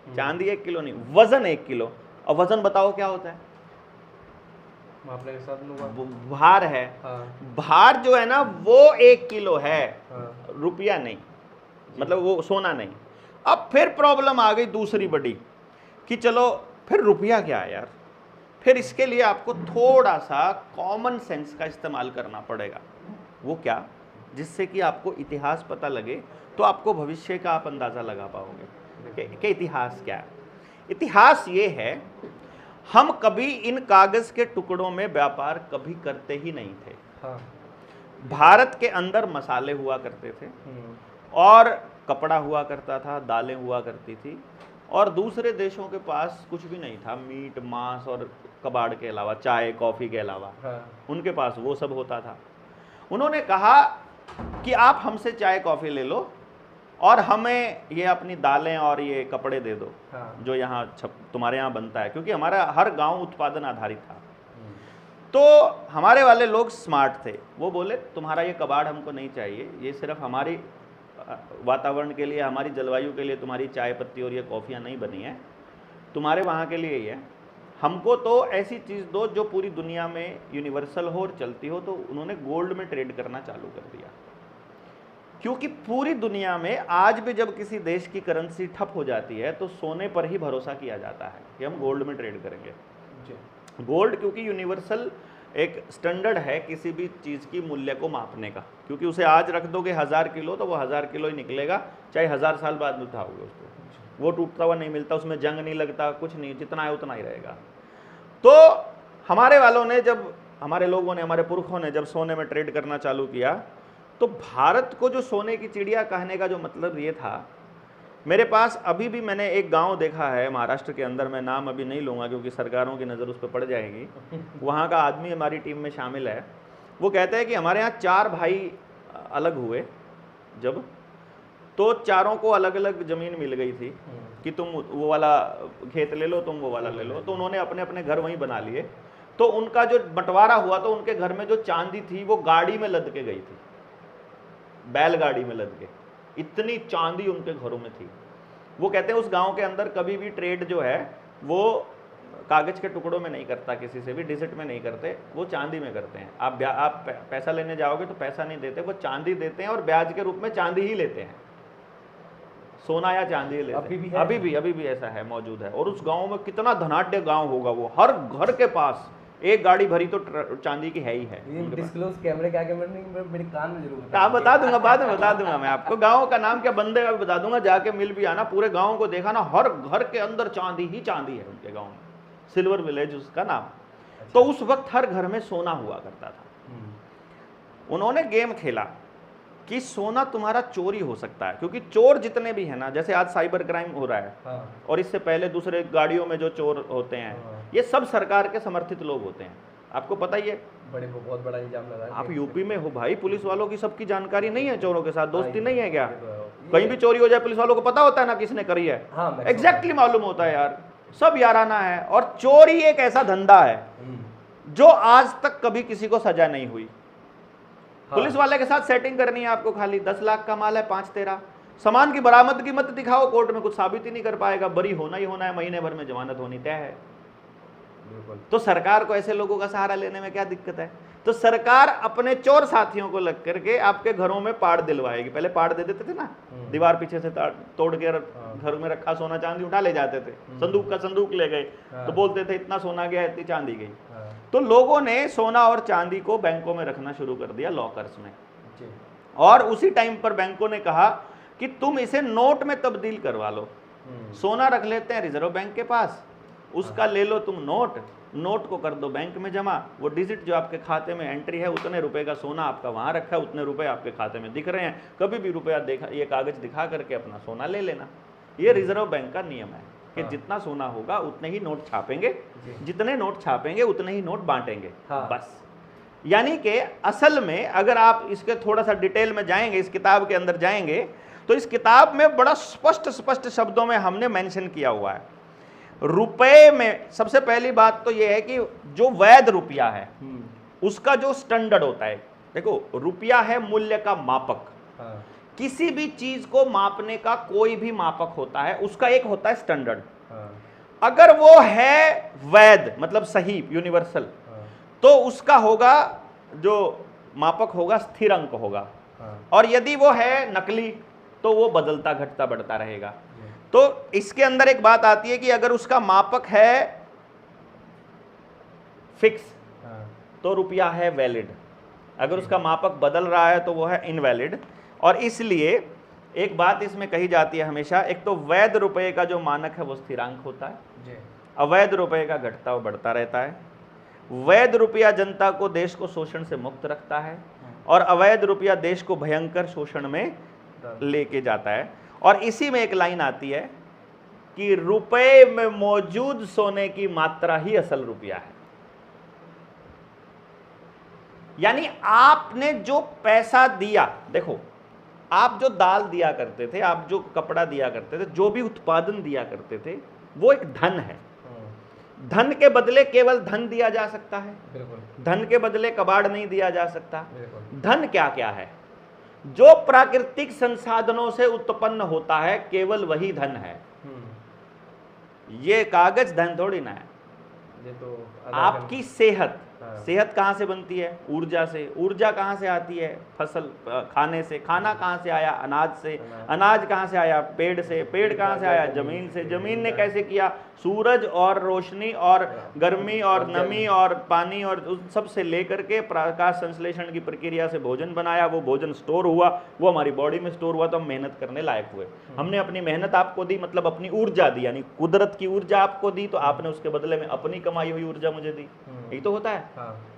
चांदी 1 किलो नहीं, वजन 1 किलो। और वजन बताओ क्या होता है? मापने के साथ भार है। हाँ। भार जो है ना वो 1 किलो है। हाँ। रुपया नहीं, मतलब वो सोना नहीं। अब फिर प्रॉब्लम आ गई दूसरी बड़ी कि चलो फिर रुपया क्या है यार? फिर इसके लिए आपको थोड़ा सा कॉमन सेंस का इस्तेमाल करना पड़ेगा। वो क्या? जिससे कि आपको इतिहास पता लगे, तो आपको भविष्य का आप अंदाज़ा लगा पाओगे कि इतिहास क्या है। इतिहास ये है, हम कभी इन कागज़ के टुकड़ों में व्यापार कभी करते ही नहीं थे। हाँ। भारत के अंदर मसाले हुआ करते थे, और कपड़ा हुआ करता था, दालें हुआ करती थी, और दूसरे देशों के पास कुछ भी नहीं था, मीट मांस और कबाड़ के अलावा, चाय कॉफ़ी के अलावा। हाँ। उनके पास वो सब होता था। उन्होंने कहा कि आप हमसे चाय कॉफ़ी ले लो और हमें ये अपनी दालें और ये कपड़े दे दो। हाँ। जो यहाँ तुम्हारे यहाँ बनता है, क्योंकि हमारा हर गांव उत्पादन आधारित था। तो हमारे वाले लोग स्मार्ट थे, वो बोले तुम्हारा ये कबाड़ हमको नहीं चाहिए, ये सिर्फ हमारी वातावरण के लिए, हमारी जलवायु के लिए तुम्हारी चाय पत्ती और ये कॉफ़ियाँ नहीं बनी है, तुम्हारे वहाँ के लिए ही है। हमको तो ऐसी चीज़ दो जो पूरी दुनिया में यूनिवर्सल हो और चलती हो। तो उन्होंने गोल्ड में ट्रेड करना चालू कर दिया, क्योंकि पूरी दुनिया में आज भी जब किसी देश की करेंसी ठप हो जाती है तो सोने पर ही भरोसा किया जाता है कि हम गोल्ड में ट्रेड करेंगे। गोल्ड क्योंकि यूनिवर्सल एक स्टैंडर्ड है किसी भी चीज़ की मूल्य को मापने का, क्योंकि उसे आज रख दोगे 1000 किलो तो वो 1000 किलो ही निकलेगा, चाहे 1000 साल बाद उठाओगे उसको, वो टूटता हुआ नहीं मिलता, उसमें जंग नहीं लगता, कुछ नहीं, जितना है उतना ही रहेगा। तो हमारे वालों ने जब, हमारे लोगों ने, हमारे पुरखों ने जब सोने में ट्रेड करना चालू किया, तो भारत को जो सोने की चिड़िया कहने का जो मतलब ये था, मेरे पास अभी भी मैंने एक गांव देखा है महाराष्ट्र के अंदर, मैं नाम अभी नहीं लूँगा क्योंकि सरकारों की नज़र उस पर पड़ जाएगी, वहाँ का आदमी हमारी टीम में शामिल है। वो कहते हैं कि हमारे यहाँ 4 भाई अलग हुए जब, तो चारों को अलग अलग ज़मीन मिल गई थी कि तुम वो वाला खेत ले लो, तुम वो वाला ले लो। तो उन्होंने अपने अपने घर वहीं बना लिए। तो उनका जो बंटवारा हुआ तो उनके घर में जो चांदी थी वो गाड़ी में लद के गई थी, बैलगाड़ी में लद के, इतनी चांदी उनके घरों में थी। वो कहते हैं उस गांव के अंदर कभी भी ट्रेड जो है वो कागज के टुकड़ों में नहीं करता, किसी से भी डिजिट में नहीं करते, वो चांदी में करते हैं। आप पैसा लेने जाओगे तो पैसा नहीं देते, वो चांदी देते हैं और ब्याज के रूप में चांदी ही लेते हैं, सोना या चांदी लेते हैं। अभी भी ऐसा है, मौजूद है। और उस गांव में कितना धनाढ्य गांव होगा वो, हर घर के पास एक गाड़ी भरी तो चांदी की है ही है। डिस्क्लोज कैमरे के आगे मेरे कान में जरूर बता दूंगा, बाद में बता दूंगा मैं आपको। गांव का नाम क्या, बंदे का भी बता दूंगा, जाके मिल भी आना। पूरे गांव को देखा ना, हर घर के अंदर चांदी ही चांदी है उनके गांव में, सिल्वर विलेज उसका नाम। तो उस वक्त हर घर में सोना हुआ करता था। उन्होंने गेम खेला कि सोना तुम्हारा चोरी हो सकता है, क्योंकि चोर जितने भी हैं ना, जैसे आज साइबर क्राइम हो रहा है, और इससे पहले दूसरे गाड़ियों में जो चोर होते हैं, ये सब सरकार के समर्थित लोग होते हैं। आपको पता ही है। बड़े बहुत बड़ा इल्जाम लगा है। आप यूपी में हो भाई, पुलिस वालों की सबकी जानकारी नहीं है, चोरों के साथ दोस्ती नहीं है क्या? ये तो है। कहीं भी चोरी हो जाए पुलिस वालों को पता होता है ना किसने करी है, हाँ, maximum। एग्जैक्टली मालूम होता है यार, सब याराना है। और चोरी एक ऐसा धंधा है जो आज तक कभी किसी को सजा नहीं हुई। हाँ। पुलिस वाले के साथ सेटिंग करनी है आपको, खाली 10 लाख का माल है 5-13, सामान की बरामदगी मत दिखाओ, कोर्ट में कुछ साबित ही नहीं कर पाएगा, बरी होना ही होना है, महीने भर में जमानत होनी तय है। बिल्कुल। तो सरकार को ऐसे लोगों का सहारा लेने में क्या दिक्कत है? तो सरकार अपने चोर साथियों को लग करके आपके घरों में पाड़ दिलवाएगी। पहले पाड़ दे देते थे ना, दीवार पीछे से तोड़ के घर में रखा सोना चांदी उठा ले जाते थे, संदूक का संदूक ले गए, तो बोलते थे इतना सोना गया, इतनी चांदी गई। तो लोगों ने सोना और चांदी को बैंकों में रखना शुरू कर दिया, लॉकर्स में। और उसी टाइम पर बैंकों ने कहा कि तुम इसे नोट में तब्दील करवा लो, सोना रख लेते हैं रिजर्व बैंक के पास, उसका ले लो तुम नोट को कर दो बैंक में जमा, वो डिजिट जो आपके खाते में एंट्री है, उतने रुपए का सोना आपका वहां रखा है, उतने रुपए आपके खाते में दिख रहे हैं, कभी भी रुपया देखा, ये कागज दिखा करके अपना सोना ले लेना। ये रिजर्व बैंक का नियम है कि जितना सोना होगा उतने ही नोट छापेंगे, जितने नोट छापेंगे उतने ही नोट बांटेंगे। बस, यानी कि असल में अगर आप इसके थोड़ा सा डिटेल में जाएंगे, इस किताब के अंदर जाएंगे, तो इस किताब में बड़ा स्पष्ट शब्दों में हमने मेंशन किया हुआ है। रुपए में सबसे पहली बात तो यह है कि जो वैध रुपया है उसका जो स्टैंडर्ड होता है, देखो रुपया है मूल्य का मापक। किसी भी चीज को मापने का कोई भी मापक होता है, उसका एक होता है स्टैंडर्ड। अगर वो है वैध मतलब सही, यूनिवर्सल, तो उसका होगा जो मापक होगा स्थिर अंक होगा। और यदि वो है नकली तो वो बदलता घटता बढ़ता रहेगा। तो इसके अंदर एक बात आती है कि अगर उसका मापक है फिक्स तो रुपया है वैलिड, अगर उसका मापक बदल रहा है तो वो है इनवैलिड। और इसलिए एक बात इसमें कही जाती है हमेशा, एक तो वैध रुपये का जो मानक है वो स्थिरांक होता है, अवैध रुपये का घटता व बढ़ता रहता है। वैध रुपया जनता को, देश को शोषण से मुक्त रखता है, और अवैध रुपया देश को भयंकर शोषण में लेके जाता है। और इसी में एक लाइन आती है कि रुपए में मौजूद सोने की मात्रा ही असल रुपया है। यानी आपने जो पैसा दिया, देखो आप जो दाल दिया करते थे, आप जो कपड़ा दिया करते थे, जो भी उत्पादन दिया करते थे, वो एक धन है। धन के बदले केवल धन दिया जा सकता है, धन के बदले कबाड़ नहीं दिया जा सकता। धन क्या क्या है? जो प्राकृतिक संसाधनों से उत्पन्न होता है केवल वही धन है। ये कागज धन थोड़ी ना है। ये तो आपकी सेहत, सेहत कहाँ से बनती है? ऊर्जा से। ऊर्जा कहाँ से आती है? फसल खाने से। खाना कहाँ से आया? अनाज से। अनाज कहाँ से आया? पेड़ से। पेड़ कहाँ से आया? जमीन से। जमीन ने कैसे किया? सूरज और रोशनी और गर्मी और नमी और पानी और उन सब से लेकर के प्रकाश संश्लेषण की प्रक्रिया से भोजन बनाया, वो भोजन स्टोर हुआ, वो हमारी बॉडी में स्टोर हुआ, तो हम मेहनत करने लायक हुए। हमने अपनी मेहनत आपको दी, मतलब अपनी ऊर्जा दी, यानी कुदरत की ऊर्जा आपको दी, तो आपने उसके बदले में अपनी कमाई हुई ऊर्जा मुझे दी। यही तो होता है।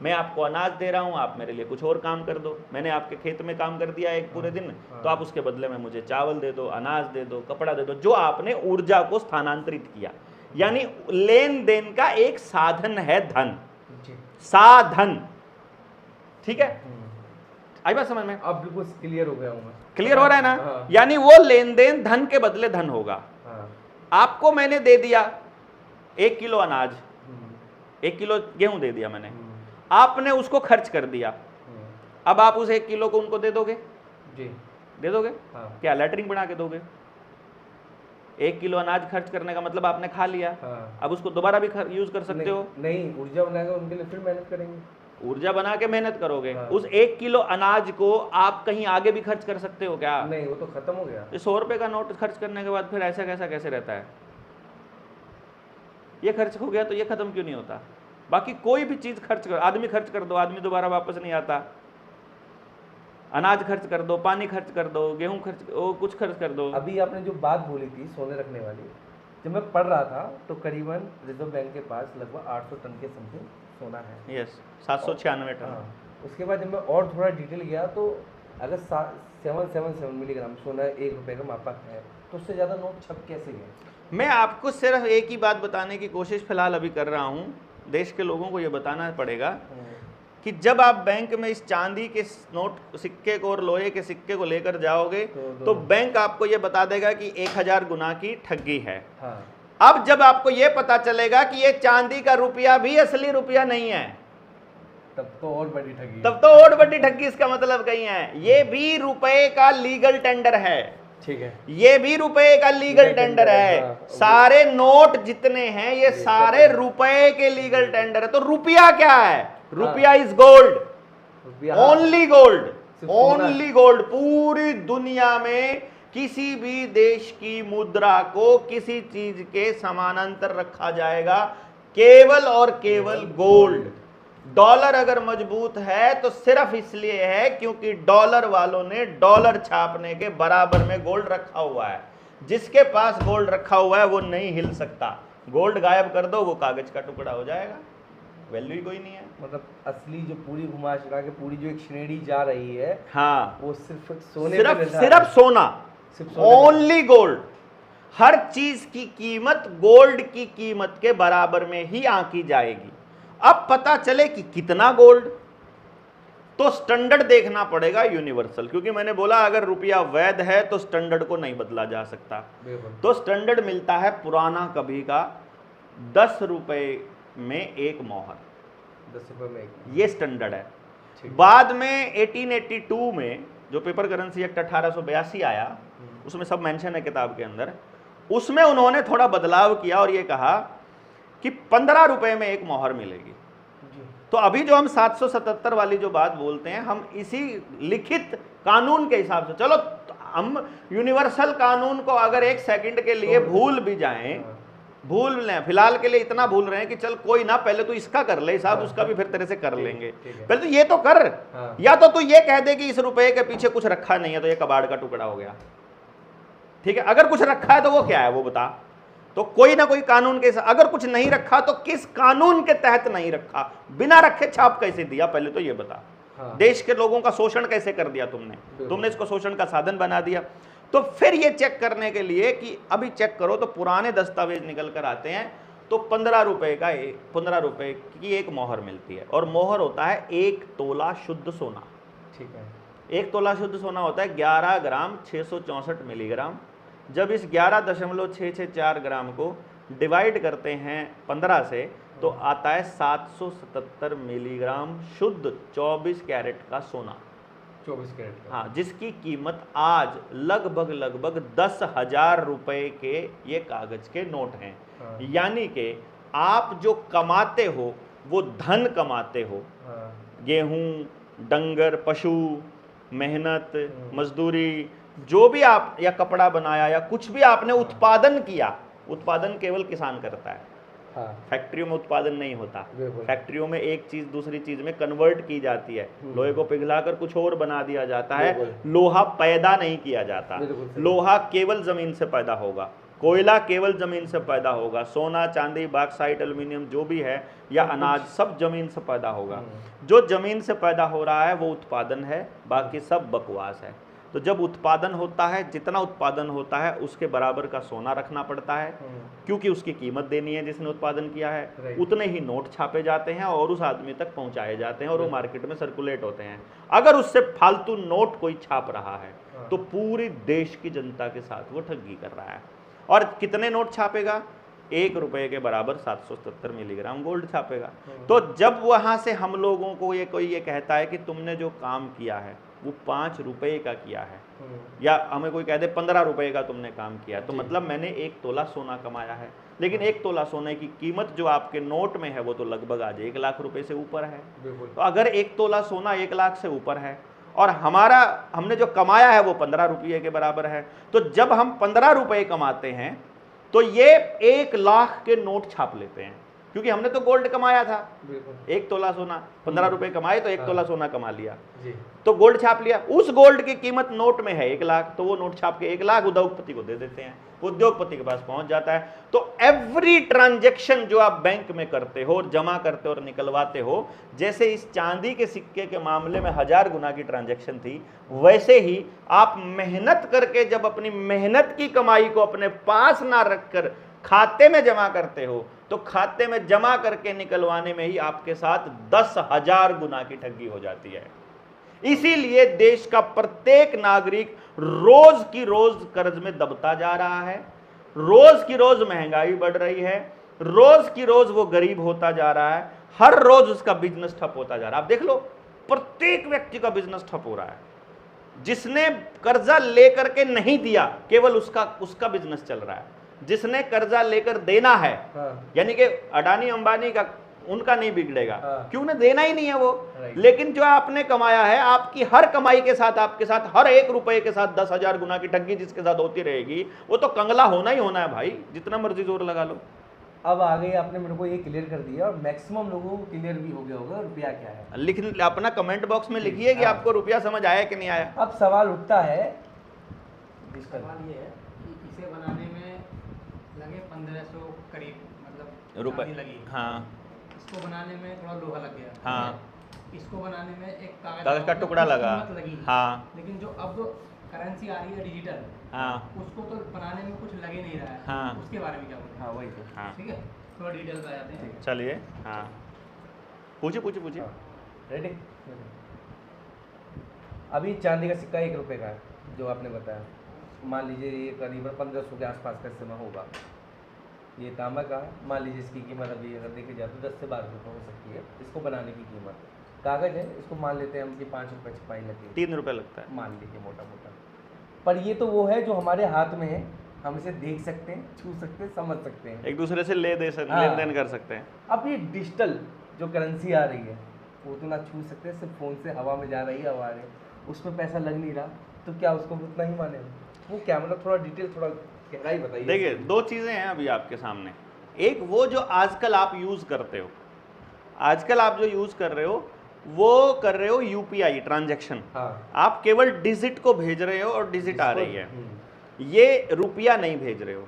मैं आपको अनाज दे रहा हूँ, आप मेरे लिए कुछ और काम कर दो। मैंने आपके खेत में काम कर दिया एक पूरे दिन, तो आप उसके बदले में मुझे चावल दे दो, अनाज दे दो, कपड़ा दे दो, जो आपने ऊर्जा को स्थानांतरित किया। यानी लेन देन का एक साधन है धन, साधन। ठीक है, आई बात समझ में? अब बिल्कुल क्लियर हो गया हूं मैं। क्लियर हो रहा है ना? यानी वो लेन देन धन के बदले धन होगा। आपको मैंने दे दिया 1 किलो अनाज, 1 किलो गेहूं दे दिया मैंने, आपने उसको खर्च कर दिया। अब आप उस 1 किलो को उनको दे दोगे? जी दे दोगे। क्या लैटरिन बना के दोगे? 1 किलो अनाज खर्च करने का मतलब आपने खा लिया। अब उसको दोबारा भी यूज कर सकते हो? नहीं, ऊर्जा बनाएंगे उनके लिए, फिर मेहनत करेंगे। ऊर्जा बना के मेहनत करोगे। उस 1 किलो अनाज को आप कहीं आगे भी खर्च कर सकते हो क्या? नहीं, वो तो खत्म हो गया। 100 रुपए का नोट खर्च करने के बाद फिर ऐसा कैसे रहता है? ये खर्च हो गया तो ये खत्म क्यों नहीं होता? बाकी कोई भी चीज खर्च कर, आदमी खर्च कर दो, आदमी दोबारा वापस नहीं आता। अनाज खर्च कर दो, पानी खर्च कर दो, गेहूं खर्च, कुछ खर्च कर दो। अभी आपने जो बात बोली थी सोने रखने वाली, जब मैं पढ़ रहा था तो करीबन रिजर्व बैंक के पास लगभग 800 टन के समथिंग सोना है। Yes, 796 ton. उसके बाद जब मैं और थोड़ा डिटेल गया तो अगर 777 मिलीग्राम सोना 1 रुपये का मापक है तो उससे ज़्यादा नोट छप कैसे गए? मैं आपको सिर्फ एक ही बात बताने की कोशिश फिलहाल अभी कर रहा हूँ, देश के लोगों को ये बताना पड़ेगा कि जब आप बैंक में इस चांदी के नोट सिक्के को और लोहे के सिक्के को लेकर जाओगे तो बैंक आपको ये बता देगा कि 1000 गुना की ठगी है। हाँ। अब जब आपको ये पता चलेगा कि ये चांदी का रुपया भी असली रुपया नहीं है, तब तो और बड़ी ठगी, तब तो और बड़ी ठगी। इसका मतलब कहीं है ये भी रुपए का लीगल टेंडर है। ठीक है, ये भी रुपए का लीगल टेंडर है। हाँ, सारे नोट जितने हैं ये सारे रुपए के लीगल टेंडर है। तो रुपया क्या है? रुपया is gold, only gold, only gold. पूरी दुनिया में किसी भी देश की मुद्रा को किसी चीज के समानांतर रखा जाएगा, केवल और केवल गोल्ड। डॉलर अगर मजबूत है तो सिर्फ इसलिए है क्योंकि डॉलर वालों ने डॉलर छापने के बराबर में गोल्ड रखा हुआ है। जिसके पास गोल्ड रखा हुआ है वो नहीं हिल सकता। गोल्ड गायब कर दो वो कागज का टुकड़ा हो जाएगा, वैल्यू ही कोई नहीं है। मतलब असली जो पूरी घुमा फिरा के पूरी जो एक श्रेणी जा रही है, हाँ, वो सिर्फ सोने सिर्फ सोना, ओनली गोल्ड। हर चीज की कीमत गोल्ड की कीमत के बराबर में ही आंकी जाएगी। अब पता चले कि कितना गोल्ड, तो स्टैंडर्ड देखना पड़ेगा यूनिवर्सल, क्योंकि मैंने बोला अगर रुपया वैध है तो स्टैंडर्ड को नहीं बदला जा सकता। तो स्टैंडर्ड मिलता है पुराना कभी का 10 रुपए में एक मोहर, 10 रुपए में एक, ये स्टैंडर्ड है। बाद में 1882 में जो पेपर करेंसी एक्ट 1882 आया, उसमें सब मेंशन है किताब के अंदर, उसमें उन्होंने थोड़ा बदलाव किया और ये कहा कि 15 रुपए में एक मोहर मिलेगी। तो अभी जो हम 777 वाली जो बात बोलते हैं, हम इसी लिखित कानून के हिसाब से, चलो हम यूनिवर्सल कानून को अगर एक सेकंड के लिए भूल भी जाएं, भूल लें, फिलहाल के लिए इतना भूल रहे हैं कि चल कोई ना, पहले तो इसका कर ले हिसाब, उसका भी फिर तेरे से कर लेंगे, पहले तो ये तो कर। या तो तू ये कह दे कि इस रुपए के पीछे कुछ रखा नहीं है तो ये कबाड़ का टुकड़ा हो गया, ठीक है। अगर कुछ रखा है तो वो क्या है वो बता। तो कोई ना कोई कानून के, अगर कुछ नहीं रखा तो किस कानून के तहत नहीं रखा, बिना रखे छाप कैसे दिया, पहले तो ये बता। देश के लोगों का शोषण कैसे कर दिया तुमने इसको शोषण का साधन बना दिया। तो फिर ये चेक करने के लिए कि अभी चेक करो तो पुराने दस्तावेज निकल कर आते हैं तो 15 रुपए की एक मोहर मिलती है, और मोहर होता है 1 तोला शुद्ध सोना। ठीक है, 1 तोला शुद्ध सोना होता है 11 ग्राम 664 मिलीग्राम। जब इस 11.664 ग्राम को डिवाइड करते हैं 15 से तो आता है 777 मिलीग्राम शुद्ध 24 कैरेट का सोना। 24 कैरेट का, हाँ, जिसकी कीमत आज लगभग 10,000 रुपए के ये कागज के नोट हैं। यानी कि आप जो कमाते हो वो धन कमाते हो, गेहूं, डंगर, पशु, मेहनत, मजदूरी, जो भी आप, या कपड़ा बनाया या कुछ भी आपने उत्पादन किया, उत्पादन केवल किसान करता है। फैक्ट्रियों में उत्पादन नहीं होता। फैक्ट्रियों में एक चीज दूसरी चीज में कन्वर्ट की जाती है, लोहे को पिघलाकर कुछ और बना दिया जाता है, लोहा पैदा नहीं किया जाता। लोहा केवल जमीन से पैदा होगा, कोयला केवल जमीन से पैदा होगा, सोना, चांदी, बॉक्साइट, एल्युमिनियम जो भी है, या अनाज, सब जमीन से पैदा होगा। जो जमीन से पैदा हो रहा है वो उत्पादन है, बाकी सब बकवास है। तो जब उत्पादन होता है, जितना उत्पादन होता है उसके बराबर का सोना रखना पड़ता है, क्योंकि उसकी कीमत देनी है जिसने उत्पादन किया है। उतने ही नोट छापे जाते हैं और उस आदमी तक पहुंचाए जाते हैं और वो मार्केट में सर्कुलेट होते हैं। अगर उससे फालतू नोट कोई छाप रहा है तो पूरी देश की जनता के साथ वो ठगी कर रहा है। और कितने नोट छापेगा? 1 रुपए के बराबर 777 मिलीग्राम गोल्ड छापेगा। तो जब वहां से हम लोगों को कोई ये कहता है कि तुमने जो काम किया है वो 5 रुपए का किया है, या हमें कोई कह दे 15 रुपए का तुमने काम किया, तो मतलब मैंने 1 तोला सोना कमाया है। लेकिन 1 तोला सोने की कीमत जो आपके नोट में है वो तो लगभग आज 1 लाख रुपए से ऊपर है। तो अगर 1 तोला सोना 1 लाख से ऊपर है और हमने जो कमाया है वो 15 रुपये के बराबर है, तो जब हम 15 रुपए कमाते हैं तो ये 1 लाख के नोट छाप लेते हैं, क्योंकि हमने तो गोल्ड कमाया था। 1 तोला सोना, 15 रुपए कमाए तो 1 तोला सोना कमा लिया, तो गोल्ड छाप लिया। उस गोल्ड की कीमत नोट में है 1 लाख, तो वो नोट छाप के 1 लाख उद्योगपति को दे देते हैं, उद्योगपति के पास पहुंच जाता है। तो एवरी ट्रांजैक्शन जो आप बैंक में करते हो और जमा करते हो और निकलवाते हो, जैसे इस चांदी के सिक्के के मामले में 1000 गुना की ट्रांजैक्शन थी, वैसे ही आप मेहनत करके जब अपनी मेहनत की कमाई को अपने पास ना रखकर खाते में जमा करते हो, तो खाते में जमा करके निकलवाने में ही आपके साथ 10,000 गुना की ठगी हो जाती है। इसीलिए देश का प्रत्येक नागरिक रोज की रोज कर्ज में दबता जा रहा है, रोज की रोज महंगाई बढ़ रही है, रोज की रोज वो गरीब होता जा रहा है, हर रोज उसका बिजनेस ठप होता जा रहा है। आप देख लो, प्रत्येक व्यक्ति का बिजनेस ठप हो रहा है। जिसने कर्जा लेकर के नहीं दिया, केवल उसका बिजनेस चल रहा है। जिसने कर्जा लेकर देना है, यानी कि अडानी अंबानी का, उनका नहीं बिगड़ेगा, क्यों? उन्हें देना ही नहीं है वो। लेकिन जो आपने कमाया है, आपकी हर कमाई के साथ, आपके साथ हर एक रुपए के साथ 10,000 गुना की ठगी जिसके साथ होती रहेगी, वो तो कंगला होना ही होना है भाई, जितना मर्जी जोर लगा लो। अब आ गई, आपने मेरे को ये क्लियर कर दिया और मैक्सिमम लोगों को क्लियर भी हो गया होगा रुपया क्या है। लिख अपना कमेंट बॉक्स में लिखिए कि आपको रुपया समझ आया कि नहीं आया। अब सवाल उठता है, सवाल ये है कि इसे बनाने में लगे 1500 करीब, मतलब रुपए लगी। हाँ, इसको बनाने में थोड़ा लोहा लग गया। हाँ, इसको बनाने में एक कागज का टुकड़ा लगा। लगी। हाँ, लेकिन जो अब करेंसी आ रही है डिजिटल, हाँ, उसको तो बनाने में कुछ लगे नहीं रहा है। हाँ, उसके बारे में क्या बोलते हैं? हाँ वही तो, हाँ, ठीक है, थोड़ा डिटेल पे आ जाते हैं। चलिए, हाँ, पूछिए। रेडी। अभी चांदी का सिक्का 1 रुपये का है, जो आपने बताया, मान लीजिए ये करीबन 1500 के आसपास का समय होगा। ये तांबा का है, मान लीजिए इसकी कीमत अभी अगर देखी जाए तो 10 से 12 रुपये हो सकती है इसको बनाने की कीमत। कागज़ है, इसको मान लेते हैं हम कि 5 रुपये छपाई लगती है, 3 रुपये लगता है, मान लीजिए मोटा मोटा। पर ये तो वो है जो हमारे हाथ में है, हम इसे देख सकते हैं, छू सकते हैं, समझ सकते हैं, एक दूसरे से लेन देन कर सकते हैं। अब ये डिजिटल जो करेंसी आ रही है, वो तो ना छू सकते, सिर्फ फ़ोन से हवा में जा रही है, हवा है, उसमें पैसा लग नहीं रहा, तो क्या उसको उतना ही माने? वो क्या, मतलब थोड़ा डिटेल, थोड़ा गहराई बताइए। देखिए, 2 चीज़ें हैं अभी आपके सामने। एक वो जो आजकल आप यूज़ करते हो, आजकल आप जो यूज़ कर रहे हो वो कर रहे हो यूपीआई ट्रांजैक्शन। हाँ, आप केवल डिजिट को भेज रहे हो और डिजिट आ रही है, ये रुपया नहीं भेज रहे हो,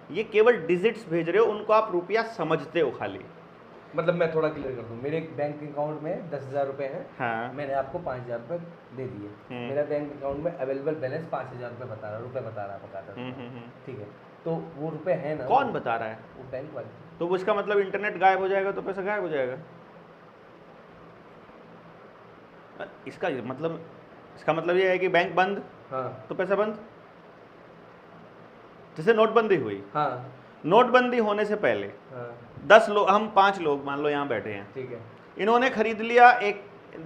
ये केवल डिजिट्स भेज रहे हो, उनको आप रुपया समझते हो खाली। मतलब मैं थोड़ा क्लियर कर दूं, मेरे एक बैंक अकाउंट में 10,000 रुपये हैं, हाँ, मैंने आपको 5,000 रुपये दे दिए, मेरा बैंक अकाउंट में अवेलेबल बैलेंस 5,000 रुपये बता रहा है, ठीक है, तो वो रुपये है ना? कौन बता रहा है? वो बैंक वाले। तो उसका मतलब इंटरनेट गायब हो जाएगा तो पैसा गायब हो जाएगा। इसका मतलब ये है कि बैंक बंद, हाँ, तो पैसा बंद। जैसे नोटबंदी हुई, हाँ, नोटबंदी होने से पहले हाँ, 10 लोग, हम 5 लोग मान लो यहाँ बैठे हैं, ठीक है, इन्होंने खरीद लिया, एक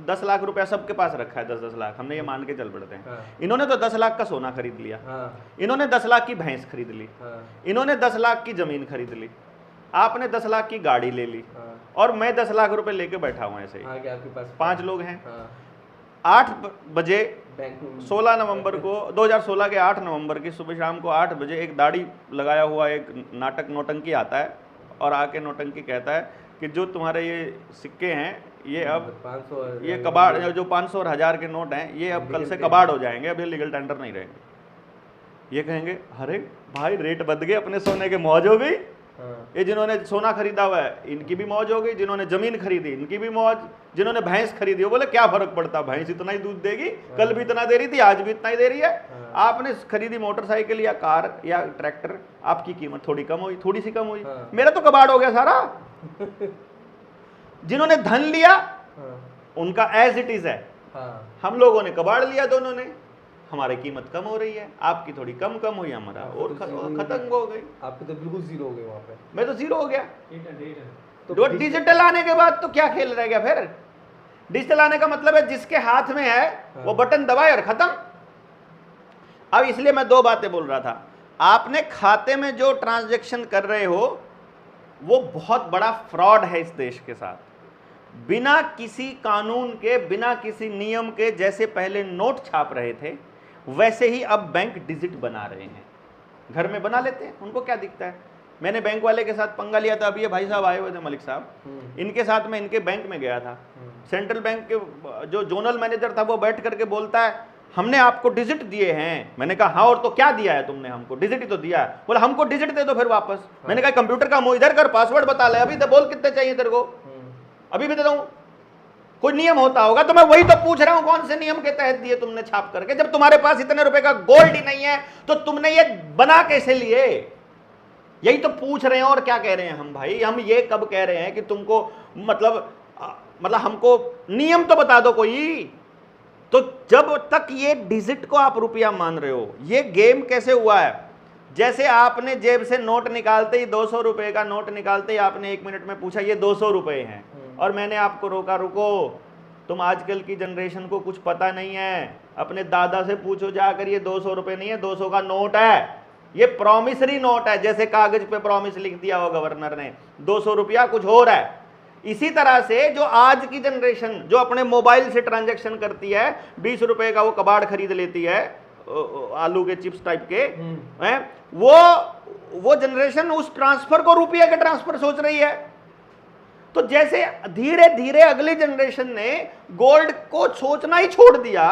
10 लाख रुपया सबके पास रखा है, 10-10 लाख, हमने ये मान के चल पड़ते हैं। हाँ, इन्होंने तो 10 लाख का सोना खरीद लिया, हाँ, इन्होंने 10 लाख की भैंस खरीद ली, हाँ, इन्होंने 10 लाख की जमीन खरीद ली, आपने 10 लाख की गाड़ी ले ली, हाँ, और मैं 10 लाख रुपए लेके बैठा हूँ ऐसे ही। हाँ, क्या आपके पास 5 लोग हैं। हाँ, 8 बजे बैंक में 16 नवंबर को 2016 के 8 नवंबर की सुबह शाम को 8 बजे एक दाढ़ी लगाया हुआ एक नाटक नौटंकी आता है और आके नौटंकी कहता है कि जो तुम्हारे ये सिक्के हैं ये अब 500 ये कबाड़, जो 500 और 1000 के नोट हैं ये अब कल से कबाड़ हो जाएंगे, अब ये लीगल टेंडर नहीं रहेंगे। ये कहेंगे अरे भाई रेट बद गए, अपने सोने के मौज हो गई। ये जिन्होंने सोना खरीदा हुआ है इनकी भी मौज हो गई, जिन्होंने जमीन खरीदी इनकी भी मौज, जिन्होंने भैंस खरीदी वो बोले क्या फर्क पड़ता, भैंस इतना ही दूध देगी, कल भी इतना दे रही थी आज भी इतना ही दे रही है। आपने खरीदी मोटरसाइकिल या कार या ट्रैक्टर, आपकी कीमत थोड़ी कम हुई, थोड़ी सी कम हुई, मेरा तो कबाड़ हो गया सारा। जिन्होंने धन लिया उनका एज इट इज है, हम लोगों ने कबाड़ लिया, दोनों ने, हमारी कीमत कम हो रही है, आपकी थोड़ी कम हुई, हमारा और खत्म हो गई। आपके तो बिल्कुल जीरो हो गए वहाँ पे, मैं तो जीरो हो गया। तो डिजिटल आने के बाद तो क्या खेल रह गया फिर? डिजिटल आने का मतलब है जिसके हाथ में है वो बटन दबाए और खत्म। अब इसलिए मैं 2 बातें बोल रहा था, आपने खाते में जो ट्रांजैक्शन कर रहे हो वो बहुत बड़ा फ्रॉड है इस देश के साथ। बिना किसी कानून के, बिना किसी नियम के, जैसे पहले नोट छाप रहे थे वैसे ही अब बैंक डिजिट बना रहे हैं, घर में बना लेते हैं, उनको क्या दिखता है। मैंने बैंक वाले के साथ पंगा लिया था, अभी ये भाई साहब आए हुए थे मलिक साहब, इनके साथ मैं इनके बैंक में गया था, सेंट्रल बैंक के जो जोनल मैनेजर था वो बैठ करके बोलता है हमने आपको डिजिट दिए हैं। मैंने कहा हाँ, और तो क्या दिया है तुमने हमको? डिजिट ही तो दिया है। बोला हमको डिजिट दे दो फिर वापस। मैंने कहा कंप्यूटर का मुंह इधर कर, पासवर्ड बता ले, अभी तो बोल कितने चाहिए तेरे को, अभी भी दे दूं। कोई नियम होता होगा तो मैं वही तो पूछ रहा हूं, कौन से नियम के तहत दिए तुमने छाप करके? जब तुम्हारे पास इतने रुपए का गोल्ड ही नहीं है तो तुमने ये बना कैसे लिए? यही तो पूछ रहे हैं और क्या कह रहे हैं हम भाई, हम ये कब कह रहे हैं कि तुमको मतलब हमको नियम तो बता दो कोई। तो जब तक ये डिजिट को आप रुपया मान रहे हो, ये गेम कैसे हुआ है? जैसे आपने जेब से नोट निकालते ही 200 रुपए का नोट निकालते ही आपने 1 मिनट में पूछा ये 200 रुपए हैं, और मैंने आपको रोका, रुको तुम आजकल की जनरेशन को कुछ पता नहीं है, अपने दादा से पूछो जाकर, ये 200 रुपए नहीं है, 200 का नोट है, ये प्रॉमिसरी नोट है, जैसे कागज पे प्रॉमिस लिख दिया हो गवर्नर ने, 200 रुपया कुछ और है। इसी तरह से जो आज की जनरेशन जो अपने मोबाइल से ट्रांजैक्शन करती है, 20 रुपए का वो कबाड़ खरीद लेती है आलू के चिप्स टाइप के हैं, वो जनरेशन उस ट्रांसफर को रुपये के ट्रांसफर सोच रही है। तो जैसे धीरे धीरे अगली जनरेशन ने गोल्ड को सोचना ही छोड़ दिया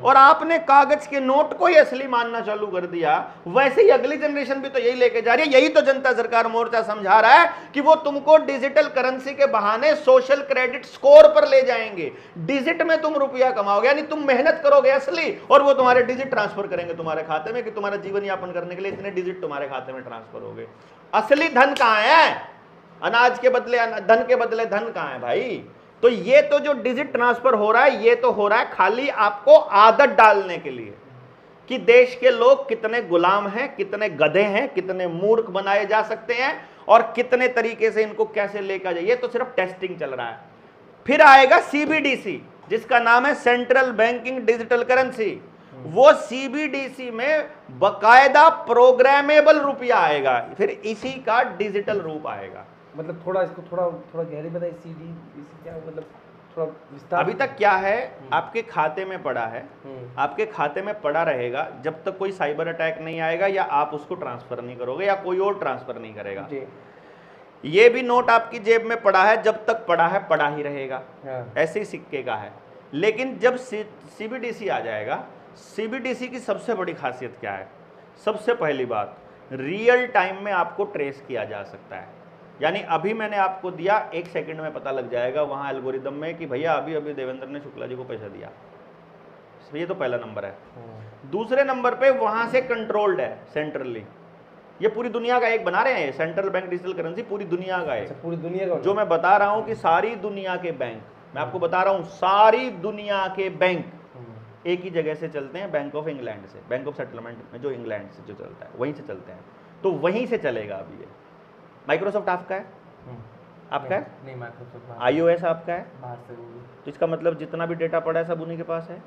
और आपने कागज के नोट को ही असली मानना चालू कर दिया, वैसे ही अगली जनरेशन भी तो यही लेके जा रही है। यही तो जनता सरकार मोर्चा समझा रहा है कि वो तुमको डिजिटल करेंसी के बहाने सोशल क्रेडिट स्कोर पर ले जाएंगे, डिजिट में तुम रुपया कमाओगे, यानी तुम मेहनत करोगे असली, और वो तुम्हारे डिजिट ट्रांसफर करेंगे तुम्हारे खाते में कि तुम्हारा जीवन यापन करने के लिए इतने डिजिट तुम्हारे खाते में ट्रांसफर हो गए। असली धन कहां है? अनाज के बदले धन के बदले धन कहां है भाई? तो ये तो जो डिजिट ट्रांसफर हो रहा है, ये तो हो रहा है खाली आपको आदत डालने के लिए कि देश के लोग कितने गुलाम हैं, कितने गधे हैं, कितने मूर्ख बनाए जा सकते हैं और कितने तरीके से इनको कैसे लेकर जाए। ये तो सिर्फ टेस्टिंग चल रहा है। फिर आएगा सीबीडीसी, जिसका नाम है सेंट्रल बैंकिंग डिजिटल करेंसी। वो सीबीडीसी में बकायदा प्रोग्रामेबल रुपया आएगा, फिर इसी का डिजिटल रूप आएगा। मतलब थोड़ा इसको थोड़ा गहरे बताइए, सीडी इसी क्या मतलब थोड़ा विस्तार। अभी तक क्या है, आपके खाते में पड़ा है, आपके खाते में पड़ा रहेगा जब तक कोई साइबर अटैक नहीं आएगा या आप उसको ट्रांसफर नहीं करोगे या कोई और ट्रांसफर नहीं करेगा। ये भी नोट आपकी जेब में पड़ा है, जब तक पड़ा है पड़ा ही रहेगा। ऐसे ही सिक्के का है। लेकिन जब सीबीडीसी आ जाएगा, सीबीडीसी की सबसे बड़ी खासियत क्या है? सबसे पहली बात, रियल टाइम में आपको ट्रेस किया जा सकता है। यानी अभी मैंने आपको दिया, 1 सेकंड में पता लग जाएगा वहां एल्गोरिदम में कि भैया अभी अभी देवेंद्र ने शुक्ला जी को पैसा दिया। ये तो पहला नंबर है। दूसरे नंबर पे वहां से कंट्रोल्ड है सेंट्रली। ये पूरी दुनिया का एक बना रहे हैं, सेंट्रल बैंक डिजिटल करेंसी पूरी दुनिया का है। पूरी दुनिया का जो मैं बता रहा हूं कि सारी दुनिया के बैंक, मैं आपको बता रहा हूं सारी दुनिया के बैंक एक ही जगह से चलते हैं, बैंक ऑफ इंग्लैंड से, बैंक ऑफ सेटलमेंट में जो इंग्लैंड से जो चलता है वहीं से चलते हैं। तो वहीं से चलेगा अभी ये। माइक्रोसॉफ्ट आपका है? आपका है? नहीं, माइक्रोसॉफ्ट iOS आपका है? बाहर से होगी। तो इसका मतलब जितना भी डेटा पड़ा है सब उन्हीं के पास है।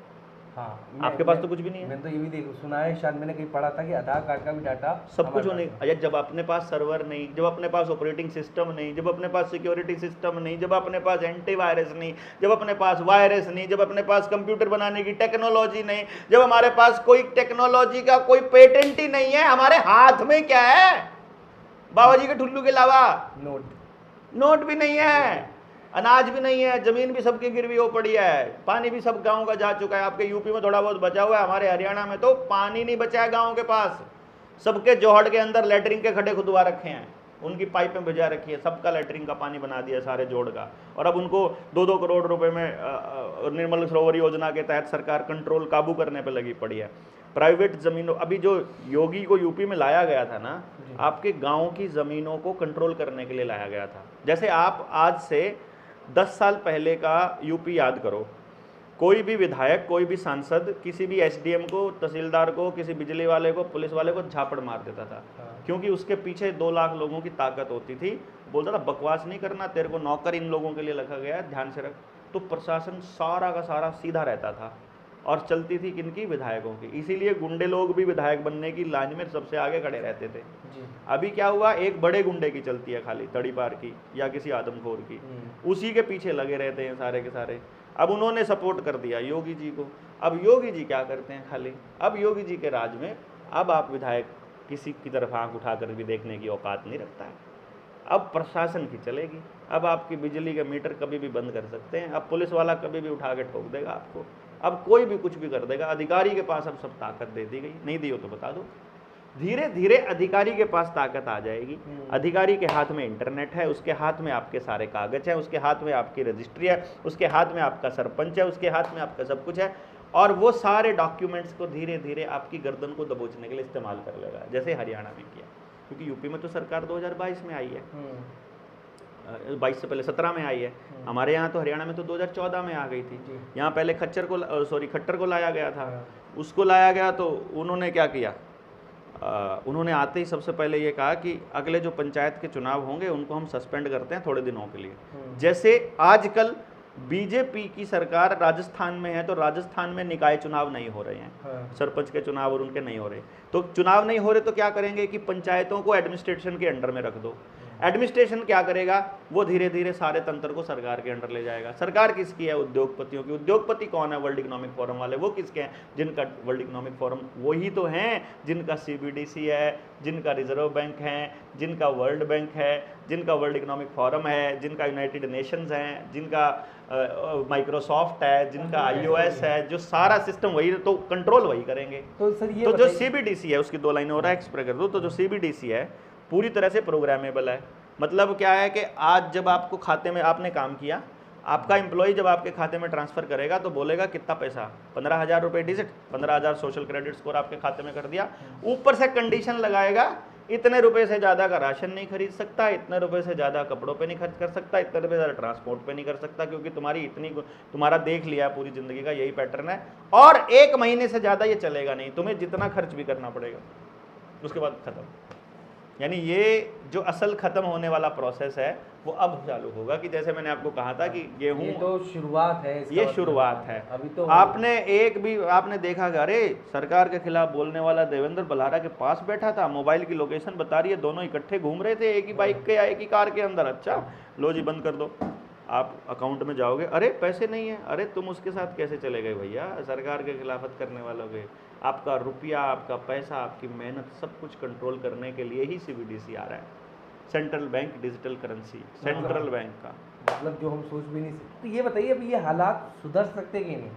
हाँ, आपके पास तो कुछ भी नहीं है। मैंने तो ये भी सुना है, शायद मैंने कहीं पढ़ा था कि आधार कार्ड का भी डाटा सब कुछ होने। अरे जब अपने पास सर्वर नहीं, जब अपने पास ऑपरेटिंग सिस्टम नहीं, जब अपने पास सिक्योरिटी सिस्टम नहीं, जब अपने पास एंटीवायरस नहीं, जब अपने पास वायरस नहीं, जब अपने पास कंप्यूटर बनाने की टेक्नोलॉजी नहीं, जब हमारे पास कोई टेक्नोलॉजी का कोई पेटेंट ही नहीं है, हमारे हाथ में क्या है? बाबा जी के ठुल्लू के अलावा नोट भी नहीं है, अनाज भी नहीं है, जमीन भी सबकी गिरवी हो पड़ी है, पानी भी सब गांव का जा चुका है। आपके यूपी में थोड़ा बहुत बचा हुआ है, हमारे हरियाणा में तो पानी नहीं बचा है गांव के पास। सबके जोहड़ के अंदर लैटरिन के खड्डे खुदवा रखे हैं, उनकी पाइपें भिजा रखी है, सबका लैटरिन का पानी बना दिया सारे जोड़ का। और अब उनको 2-2 करोड़ रुपए में निर्मल सरोवर योजना के तहत सरकार कंट्रोल काबू करने पर लगी पड़ी है। प्राइवेट ज़मीनों, अभी जो योगी को यूपी में लाया गया था ना, आपके गांव की ज़मीनों को कंट्रोल करने के लिए लाया गया था। जैसे आप आज से 10 साल पहले का यूपी याद करो, कोई भी विधायक, कोई भी सांसद किसी भी एसडीएम को, तहसीलदार को, किसी बिजली वाले को, पुलिस वाले को झापड़ मार देता था, क्योंकि उसके पीछे 2 लाख लोगों की ताकत होती थी। बोलता था बकवास नहीं करना, तेरे को नौकर इन लोगों के लिए रखा गया है, ध्यान से रख। तो प्रशासन सारा का सारा सीधा रहता था और चलती थी किनकी? विधायकों की। इसीलिए गुंडे लोग भी विधायक बनने की लाइन में सबसे आगे खड़े रहते थे। अभी क्या हुआ? एक बड़े गुंडे की चलती है खाली, तड़ीपार की या किसी आदमखोर की, उसी के पीछे लगे रहते हैं सारे के सारे। अब उन्होंने सपोर्ट कर दिया योगी जी को। अब योगी जी क्या करते हैं? खाली अब योगी जी के राज में अब आप विधायक किसी की तरफ आंख उठाकर भी देखने की औकात नहीं रखता है। अब प्रशासन की चलेगी। अब आपकी बिजली के मीटर कभी भी बंद कर सकते हैं, अब पुलिस वाला कभी भी उठा के ठोक देगा आपको, अब कोई भी कुछ भी कर देगा। अधिकारी के पास अब सब ताकत दे दी गई, नहीं दी हो तो बता दो। धीरे धीरे अधिकारी के पास ताकत आ जाएगी। अधिकारी के हाथ में इंटरनेट है, उसके हाथ में आपके सारे कागज हैं, उसके हाथ में आपकी रजिस्ट्री है, उसके हाथ में आपका सरपंच है, उसके हाथ में आपका सब कुछ है, और वो सारे डॉक्यूमेंट्स को धीरे धीरे आपकी गर्दन को दबोचने के लिए इस्तेमाल कर लेगा, जैसे हरियाणा में किया। क्योंकि यूपी में तो सरकार 2022 में आई है, हम्म, 22 से पहले 17 में आई है। हमारे यहाँ तो हरियाणा में तो 2014 में आ गई थी। जी। यहाँ पहले खट्टर को लाया गया था। हाँ। उसको लाया गया तो उन्होंने क्या किया, उन्होंने आते ही सबसे पहले ये कहा कि अगले जो पंचायत के चुनाव होंगे उनको हम सस्पेंड करते हैं थोड़े दिनों के लिए। जैसे आजकल बीजेपी की सरकार राजस्थान में है तो राजस्थान में निकाय चुनाव नहीं हो रहे हैं, हाँ। सरपंच के चुनाव और उनके नहीं हो रहे, तो चुनाव नहीं हो रहे तो क्या करेंगे कि पंचायतों को एडमिनिस्ट्रेशन के अंडर में रख दो। एडमिनिस्ट्रेशन क्या करेगा, वो धीरे धीरे सारे तंत्र को सरकार के अंडर ले जाएगा। सरकार किसकी है, उद्योगपतियों की। उद्योगपति कौन है, वर्ल्ड इकोनॉमिक फोरम वाले। वो किसके हैं, जिनका वर्ल्ड इकोनॉमिक फोरम वही तो हैं जिनका CBDC है, जिनका रिजर्व बैंक है, जिनका वर्ल्ड बैंक है, जिनका वर्ल्ड इकोनॉमिक फोरम है, जिनका यूनाइटेड नेशंस हैं, जिनका माइक्रोसॉफ्ट है, जिनका iOS है, जो सारा सिस्टम वही, तो कंट्रोल वही करेंगे। तो सर ये तो जो CBDC है उसकी 2 लाइनें और एक्सप्रेस कर दो, तो जो CBDC है पूरी तरह से प्रोग्रामेबल है। मतलब क्या है कि आज जब आपको खाते में आपने काम किया, आपका एम्प्लॉय जब आपके खाते में ट्रांसफर करेगा तो बोलेगा कितना पैसा, 15,000 रुपये डिजिट, 15,000 सोशल क्रेडिट स्कोर आपके खाते में कर दिया। ऊपर से कंडीशन लगाएगा, इतने रुपए से ज़्यादा का राशन नहीं खरीद सकता, इतने रुपए से ज़्यादा कपड़ों पे नहीं खर्च कर सकता, इतने रुपए ज़्यादा ट्रांसपोर्ट पे नहीं कर सकता, क्योंकि तुम्हारा देख लिया है पूरी ज़िंदगी का यही पैटर्न है, और 1 महीने से ज़्यादा ये चलेगा नहीं, तुम्हें जितना खर्च भी करना पड़ेगा, उसके बाद खत्म। यानी ये जो असल खत्म होने वाला प्रोसेस है वो अब चालू होगा। कि जैसे मैंने आपको कहा था कि गेहूं, ये तो शुरुआत है, ये शुरुआत है। अभी तो आपने देखा कि अरे सरकार के खिलाफ बोलने वाला देवेंद्र बल्हारा के पास बैठा था, मोबाइल की लोकेशन बता रही है, दोनों इकट्ठे घूम रहे थे एक ही बाइक के या एक ही कार के अंदर। अच्छा लो जी बंद कर दो, आप अकाउंट में जाओगे, अरे पैसे नहीं है, अरे तुम उसके साथ कैसे चले गए भैया, सरकार के खिलाफत करने वालों के। आपका रुपया, आपका पैसा, आपकी मेहनत सब कुछ कंट्रोल करने के लिए ही CBDC आ रहा है, central bank digital currency, central bank का। मतलब जो हम सोच भी नहीं सकते। तो ये बताइए अब ये हालात सुधर सकते कि नहीं?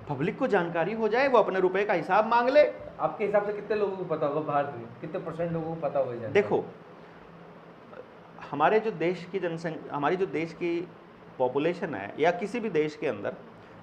पब्लिक को जानकारी हो जाए, वो अपने रुपए का हिसाब मांग ले। आपके हिसाब से कितने लोगों को पता होगा, भारत में कितने % लोगों को पता होगा? देखो हमारे जो देश की जनसंख्या, हमारी जो देश की पॉपुलेशन है, या किसी भी देश के अंदर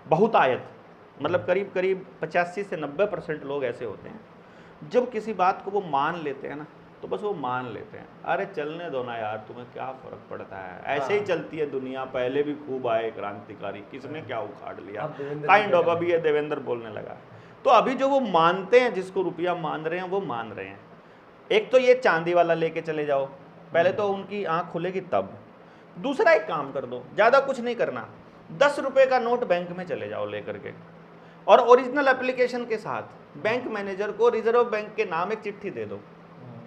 बहुतायत, मतलब करीब करीब 85 से 90% लोग ऐसे होते हैं जब किसी बात को वो मान लेते हैं ना, तो बस वो मान लेते हैं, अरे चलने दो ना यार, तुम्हें क्या फ़र्क पड़ता है, ऐसे ही चलती है दुनिया, पहले भी खूब आए क्रांतिकारी, किसने क्या उखाड़ लिया, काइंड ऑफ। अभी ये देवेंद्र बोलने लगा। तो अभी जो वो मानते हैं, जिसको रुपया मान रहे हैं, वो मान रहे हैं। एक तो ये चांदी वाला लेके चले जाओ, पहले तो उनकी आंख खुलेगी तब। दूसरा एक काम कर दो, ज़्यादा कुछ नहीं करना, 10 रुपये का नोट बैंक में चले जाओ लेकर के, और ओरिजिनल एप्लीकेशन के साथ बैंक मैनेजर को रिजर्व बैंक के नाम एक चिट्ठी दे दो।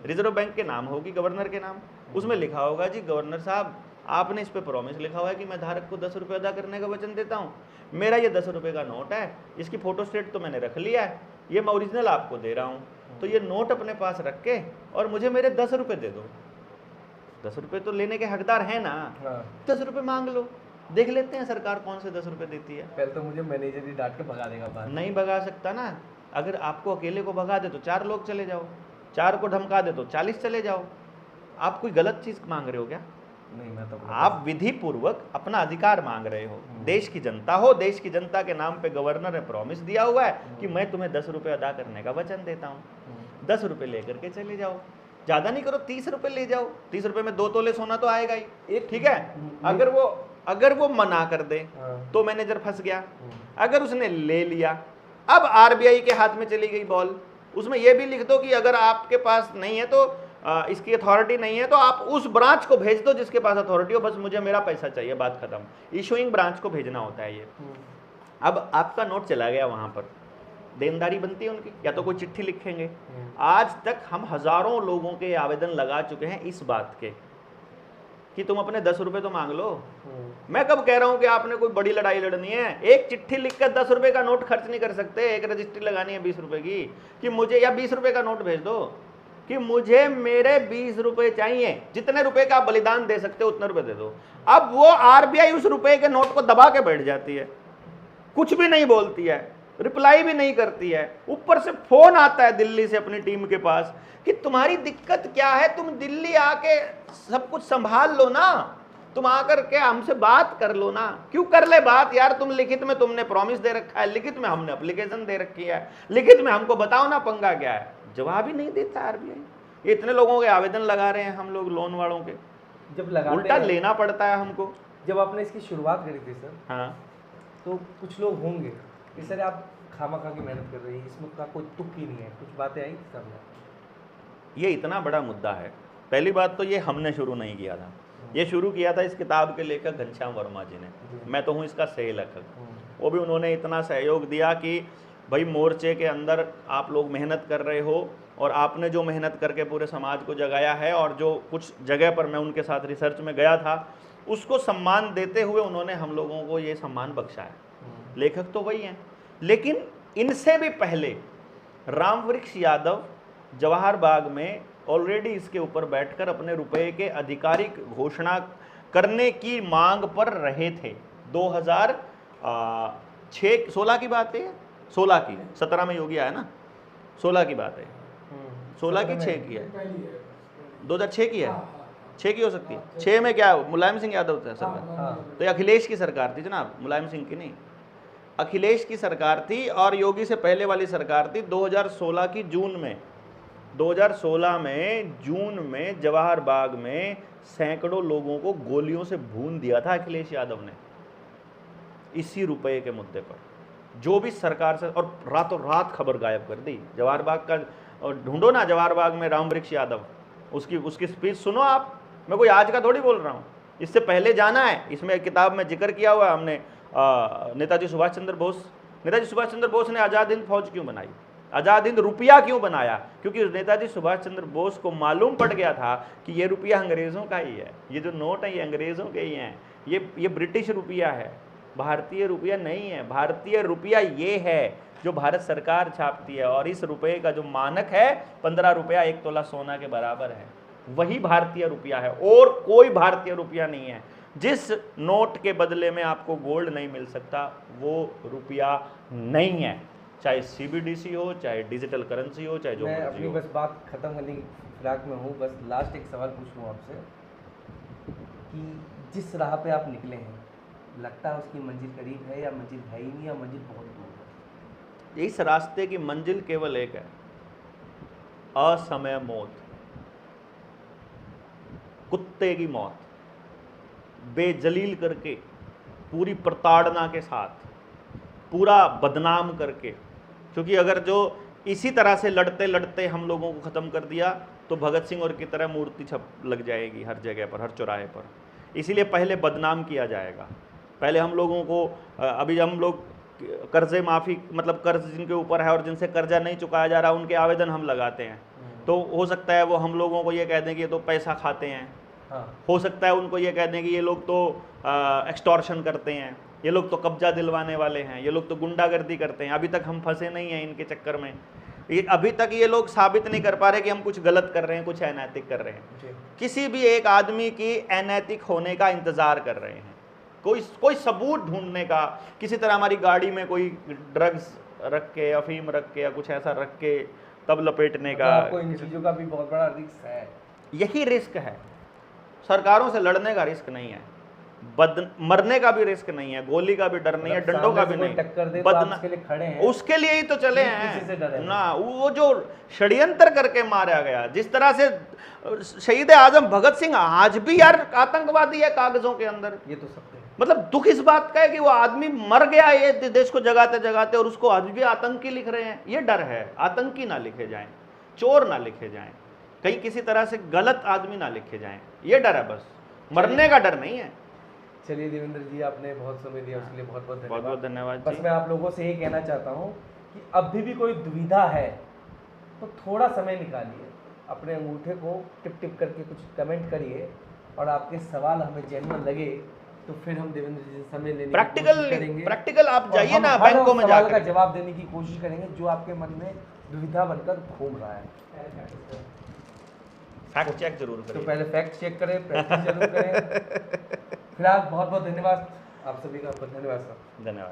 रिजर्व बैंक के नाम होगी, गवर्नर के नाम, उसमें लिखा होगा जी गवर्नर साहब आपने इस पे प्रॉमिस लिखा हुआ है कि मैं धारक को 10 रुपये अदा करने का वचन देता हूँ, मेरा ये 10 रुपये का नोट है, इसकी फोटो स्टेट तो मैंने रख लिया है, ये मैं ओरिजिनल आपको दे रहा हूँ, तो ये नोट अपने पास रख के और मुझे मेरे 10 रुपये दे दो। 10 रुपये तो लेने के हकदार है ना, 10 रुपये मांग लो, देख लेते हैं सरकार कौन से 10 रुपये देती है। पहले तो मुझे मैनेजर ही डांट के भगा देगा बाहर। नहीं भगा सकता ना, अगर आपको अकेले को भगा दे तो 4 लोग चले जाओ, 4 को धमका दे तो 40 चले जाओ। आप कोई गलत चीज मांग रहे हो क्या? नहीं, मैं तो आप विधि पूर्वक अपना अधिकार मांग रहे हो। देश की जनता हो, देश की जनता के नाम पे गवर्नर ने प्रॉमिस दिया हुआ है कि मैं तुम्हें 10 रुपये अदा करने का वचन देता हूँ, 10 रुपये लेकर के चले जाओ, ज्यादा नहीं करो, 30 रुपये ले जाओ। 30 रुपये में 2 तोले सोना तो आएगा ही, ठीक है। अगर वो मना कर दे तो मैनेजर फंस गया। अगर उसने ले लिया, अब RBI के हाथ में चली गई बॉल। उसमें यह भी लिख दो कि अगर आपके पास नहीं है तो इसकी अथॉरिटी नहीं है तो आप उस ब्रांच को भेज दो जिसके पास अथॉरिटी हो, बस मुझे मेरा पैसा चाहिए, बात खत्म। इशूइंग ब्रांच को भेजना होता है ये। अब आपका नोट चला गया, वहां पर देनदारी बनती है उनकी, या तो कोई चिट्ठी लिखेंगे। आज तक हम हजारों लोगों के आवेदन लगा चुके हैं इस बात के कि तुम अपने 10 रुपये तो मांग लो। मैं कब कह रहा हूं कि आपने कोई बड़ी लड़ाई लड़नी है? एक चिट्ठी लिखकर 10 रुपये का नोट खर्च नहीं कर सकते। एक रजिस्ट्री लगानी है 20 रुपये की कि मुझे, या 20 रुपये का नोट भेज दो कि मुझे मेरे 20 रुपये चाहिए, जितने रुपए का आप बलिदान दे सकते हो उतने रुपए दे दो। अब वो RBI उस रुपए के नोट को दबा के बैठ जाती है, कुछ भी नहीं बोलती है, रिप्लाई भी नहीं करती है। ऊपर से फोन आता है दिल्ली से अपनी टीम के पास कि तुम्हारी दिक्कत क्या है, तुम दिल्ली आके सब कुछ संभाल लो ना, तुम आकर के हमसे बात कर लो ना। क्यों कर ले बात यार, तुम लिखित में तुमने प्रॉमिस दे रखा है, लिखित में हमने एप्लीकेशन दे रखी है, लिखित में हमको बताओ ना पंगा क्या है। जवाब ही नहीं देता RBI। ये इतने लोगों के आवेदन लगा रहे हैं हम लोग लोन वालों के, जब लगाते उल्टा हैं, लेना पड़ता है हमको। जब आपने इसकी शुरुआत करी थी सर, हाँ, तो कुछ लोग होंगे कि सर आप खामा खा की मेहनत कर रही है, इसमें का कोई तुक ही नहीं है, कुछ बातें आई थी सामने? ये इतना बड़ा मुद्दा है। पहली बात तो ये हमने शुरू नहीं किया था, ये शुरू किया था इस किताब के लेखक घनश्याम वर्मा जी ने। मैं तो हूँ इसका सह लेखक। वो भी उन्होंने इतना सहयोग दिया कि भाई मोर्चे के अंदर आप लोग मेहनत कर रहे हो और आपने जो मेहनत करके पूरे समाज को जगाया है, और जो कुछ जगह पर मैं उनके साथ रिसर्च में गया था, उसको सम्मान देते हुए उन्होंने हम लोगों को ये सम्मान बख्शा है। लेखक तो वही हैं, लेकिन इनसे भी पहले रामवृक्ष यादव जवाहर बाग में ऑलरेडी इसके ऊपर बैठकर अपने रुपए के आधिकारिक घोषणा करने की मांग पर रहे थे। 2016 की बात है, 16 की, 17 में योगी आया ना, 16 की बात है, 16 की 6 की है, 2006 की है, 6 की हो सकती है। 6 में क्या मुलायम सिंह यादव था सरकार, तो ये अखिलेश की सरकार थी जनाब, मुलायम सिंह की नहीं, अखिलेश की सरकार थी। और योगी से पहले वाली सरकार थी 2016 की जून में। 2016 में जून में जवाहर बाग में सैकड़ों लोगों को गोलियों से भून दिया था अखिलेश यादव ने, इसी रुपए के मुद्दे पर। जो भी सरकार से, और रातों रात खबर गायब कर दी जवाहर बाग का। और ढूंढो ना जवाहर बाग में रामवृक्ष यादव, उसकी स्पीच सुनो आप। मैं कोई आज का थोड़ी बोल रहा हूँ, इससे पहले जाना है। इसमें किताब में जिक्र किया हुआ है हमने नेताजी सुभाष चंद्र बोस। नेताजी सुभाष चंद्र बोस ने आज़ाद हिंद फौज क्यों बनाई, आज़ाद हिंद रुपया क्यों बनाया? क्योंकि नेताजी सुभाष चंद्र बोस को मालूम पड़ गया था कि ये रुपया अंग्रेज़ों का ही है, ये जो नोट है ये अंग्रेज़ों के ही हैं, ये ब्रिटिश रुपया है, भारतीय रुपया नहीं है। भारतीय रुपया ये है जो भारत सरकार छापती है, और इस रुपये का जो मानक है 15 रुपया 1 तोला सोना के बराबर है, वही भारतीय रुपया है, और कोई भारतीय रुपया नहीं है। जिस नोट के बदले में आपको गोल्ड नहीं मिल सकता वो रुपया नहीं है, चाहे CBDC हो, चाहे डिजिटल करेंसी हो, चाहे जो मैं मर्जी अपनी हो। बस बात खत्म करने की फिराक में हूँ। बस लास्ट एक सवाल पूछ लूँ आपसे कि जिस राह पे आप निकले हैं, लगता है उसकी मंजिल करीब है, या मंजिल है ही नहीं, या मंजिल बहुत दूर है? इस रास्ते की मंजिल केवल एक है, असमय मौत, कुत्ते की मौत, बेजलील करके, पूरी प्रताड़ना के साथ, पूरा बदनाम करके। क्योंकि अगर जो इसी तरह से लड़ते लड़ते हम लोगों को ख़त्म कर दिया तो भगत सिंह और की तरह मूर्ति छप लग जाएगी हर जगह पर, हर चौराहे पर। इसीलिए पहले बदनाम किया जाएगा। पहले हम लोगों को, अभी हम लोग कर्जे माफ़ी, मतलब कर्ज जिनके ऊपर है और जिनसे कर्जा नहीं चुकाया जा रहा, उनके आवेदन हम लगाते हैं, तो हो सकता है वो हम लोगों को ये कह दें कि ये तो पैसा खाते हैं। हाँ। हो सकता है उनको ये कह दें कि ये लोग तो एक्सटॉर्शन करते हैं, ये लोग तो कब्जा दिलवाने वाले हैं, ये लोग तो गुंडागर्दी करते हैं। अभी तक हम फंसे नहीं हैं इनके चक्कर में। अभी तक ये लोग साबित नहीं कर पा रहे कि हम कुछ गलत कर रहे हैं, कुछ अनैतिक कर रहे हैं। किसी भी एक आदमी की अनैतिक होने का इंतज़ार कर रहे हैं, कोई सबूत ढूंढने का। किसी तरह हमारी गाड़ी में कोई ड्रग्स रख के, अफीम रख के, या कुछ ऐसा रख के तब लपेटने का। आपको इन चीज़ों का भी बहुत बड़ा रिस्क है। यही रिस्क है। सरकारों से लड़ने का रिस्क नहीं है, मरने का भी रिस्क नहीं है, गोली का भी डर नहीं है, डंडों का भी नहीं। टक्कर दे तो आप उसके लिए खड़े हैं, उसके लिए ही तो चले किसी से डरे हैं ना। वो जो षड्यंत्र करके मारा गया, जिस तरह से शहीद आजम भगत सिंह आज भी यार आतंकवादी है कागजों के अंदर। ये तो सबके, मतलब दुख इस बात का है कि वो आदमी मर गया ये देश को जगाते जगाते, और उसको आज भी आतंकी लिख रहे हैं। ये डर है, आतंकी ना लिखे जाएं, चोर ना लिखे जाएं, कहीं किसी तरह से गलत आदमी ना लिखे जाएं, ये डर है बस, मरने का डर नहीं है। चलिए देवेंद्र जी, आपने बहुत समय दिया, उसके लिए बहुत बहुत बहुत बहुत धन्यवाद बस जी। मैं आप लोगों से ये कहना चाहता हूँ कि अभी भी कोई दुविधा है तो थोड़ा समय निकालिए, अपने अंगूठे को टिप टिप करके कुछ कमेंट करिए, और आपके सवाल हमें जेन्युइन लगे तो फिर हम देवेंद्र जी से समय लेने की कोशिश करेंगे। प्रैक्टिकल आप जाइए और ना हम हर बैंकों में सवाल का जाकर जवाब देने की कोशिश करेंगे जो आपके मन में दुविधा बनकर घूम रहा है। फैक्ट चेक जरूर तो करिए। पहले फैक्ट चेक करें, प्रैक्टिस जरूर करें। फिलहाल बहुत बहुत धन्यवाद आप सभी का, धन्यवाद सर। धन्यवाद।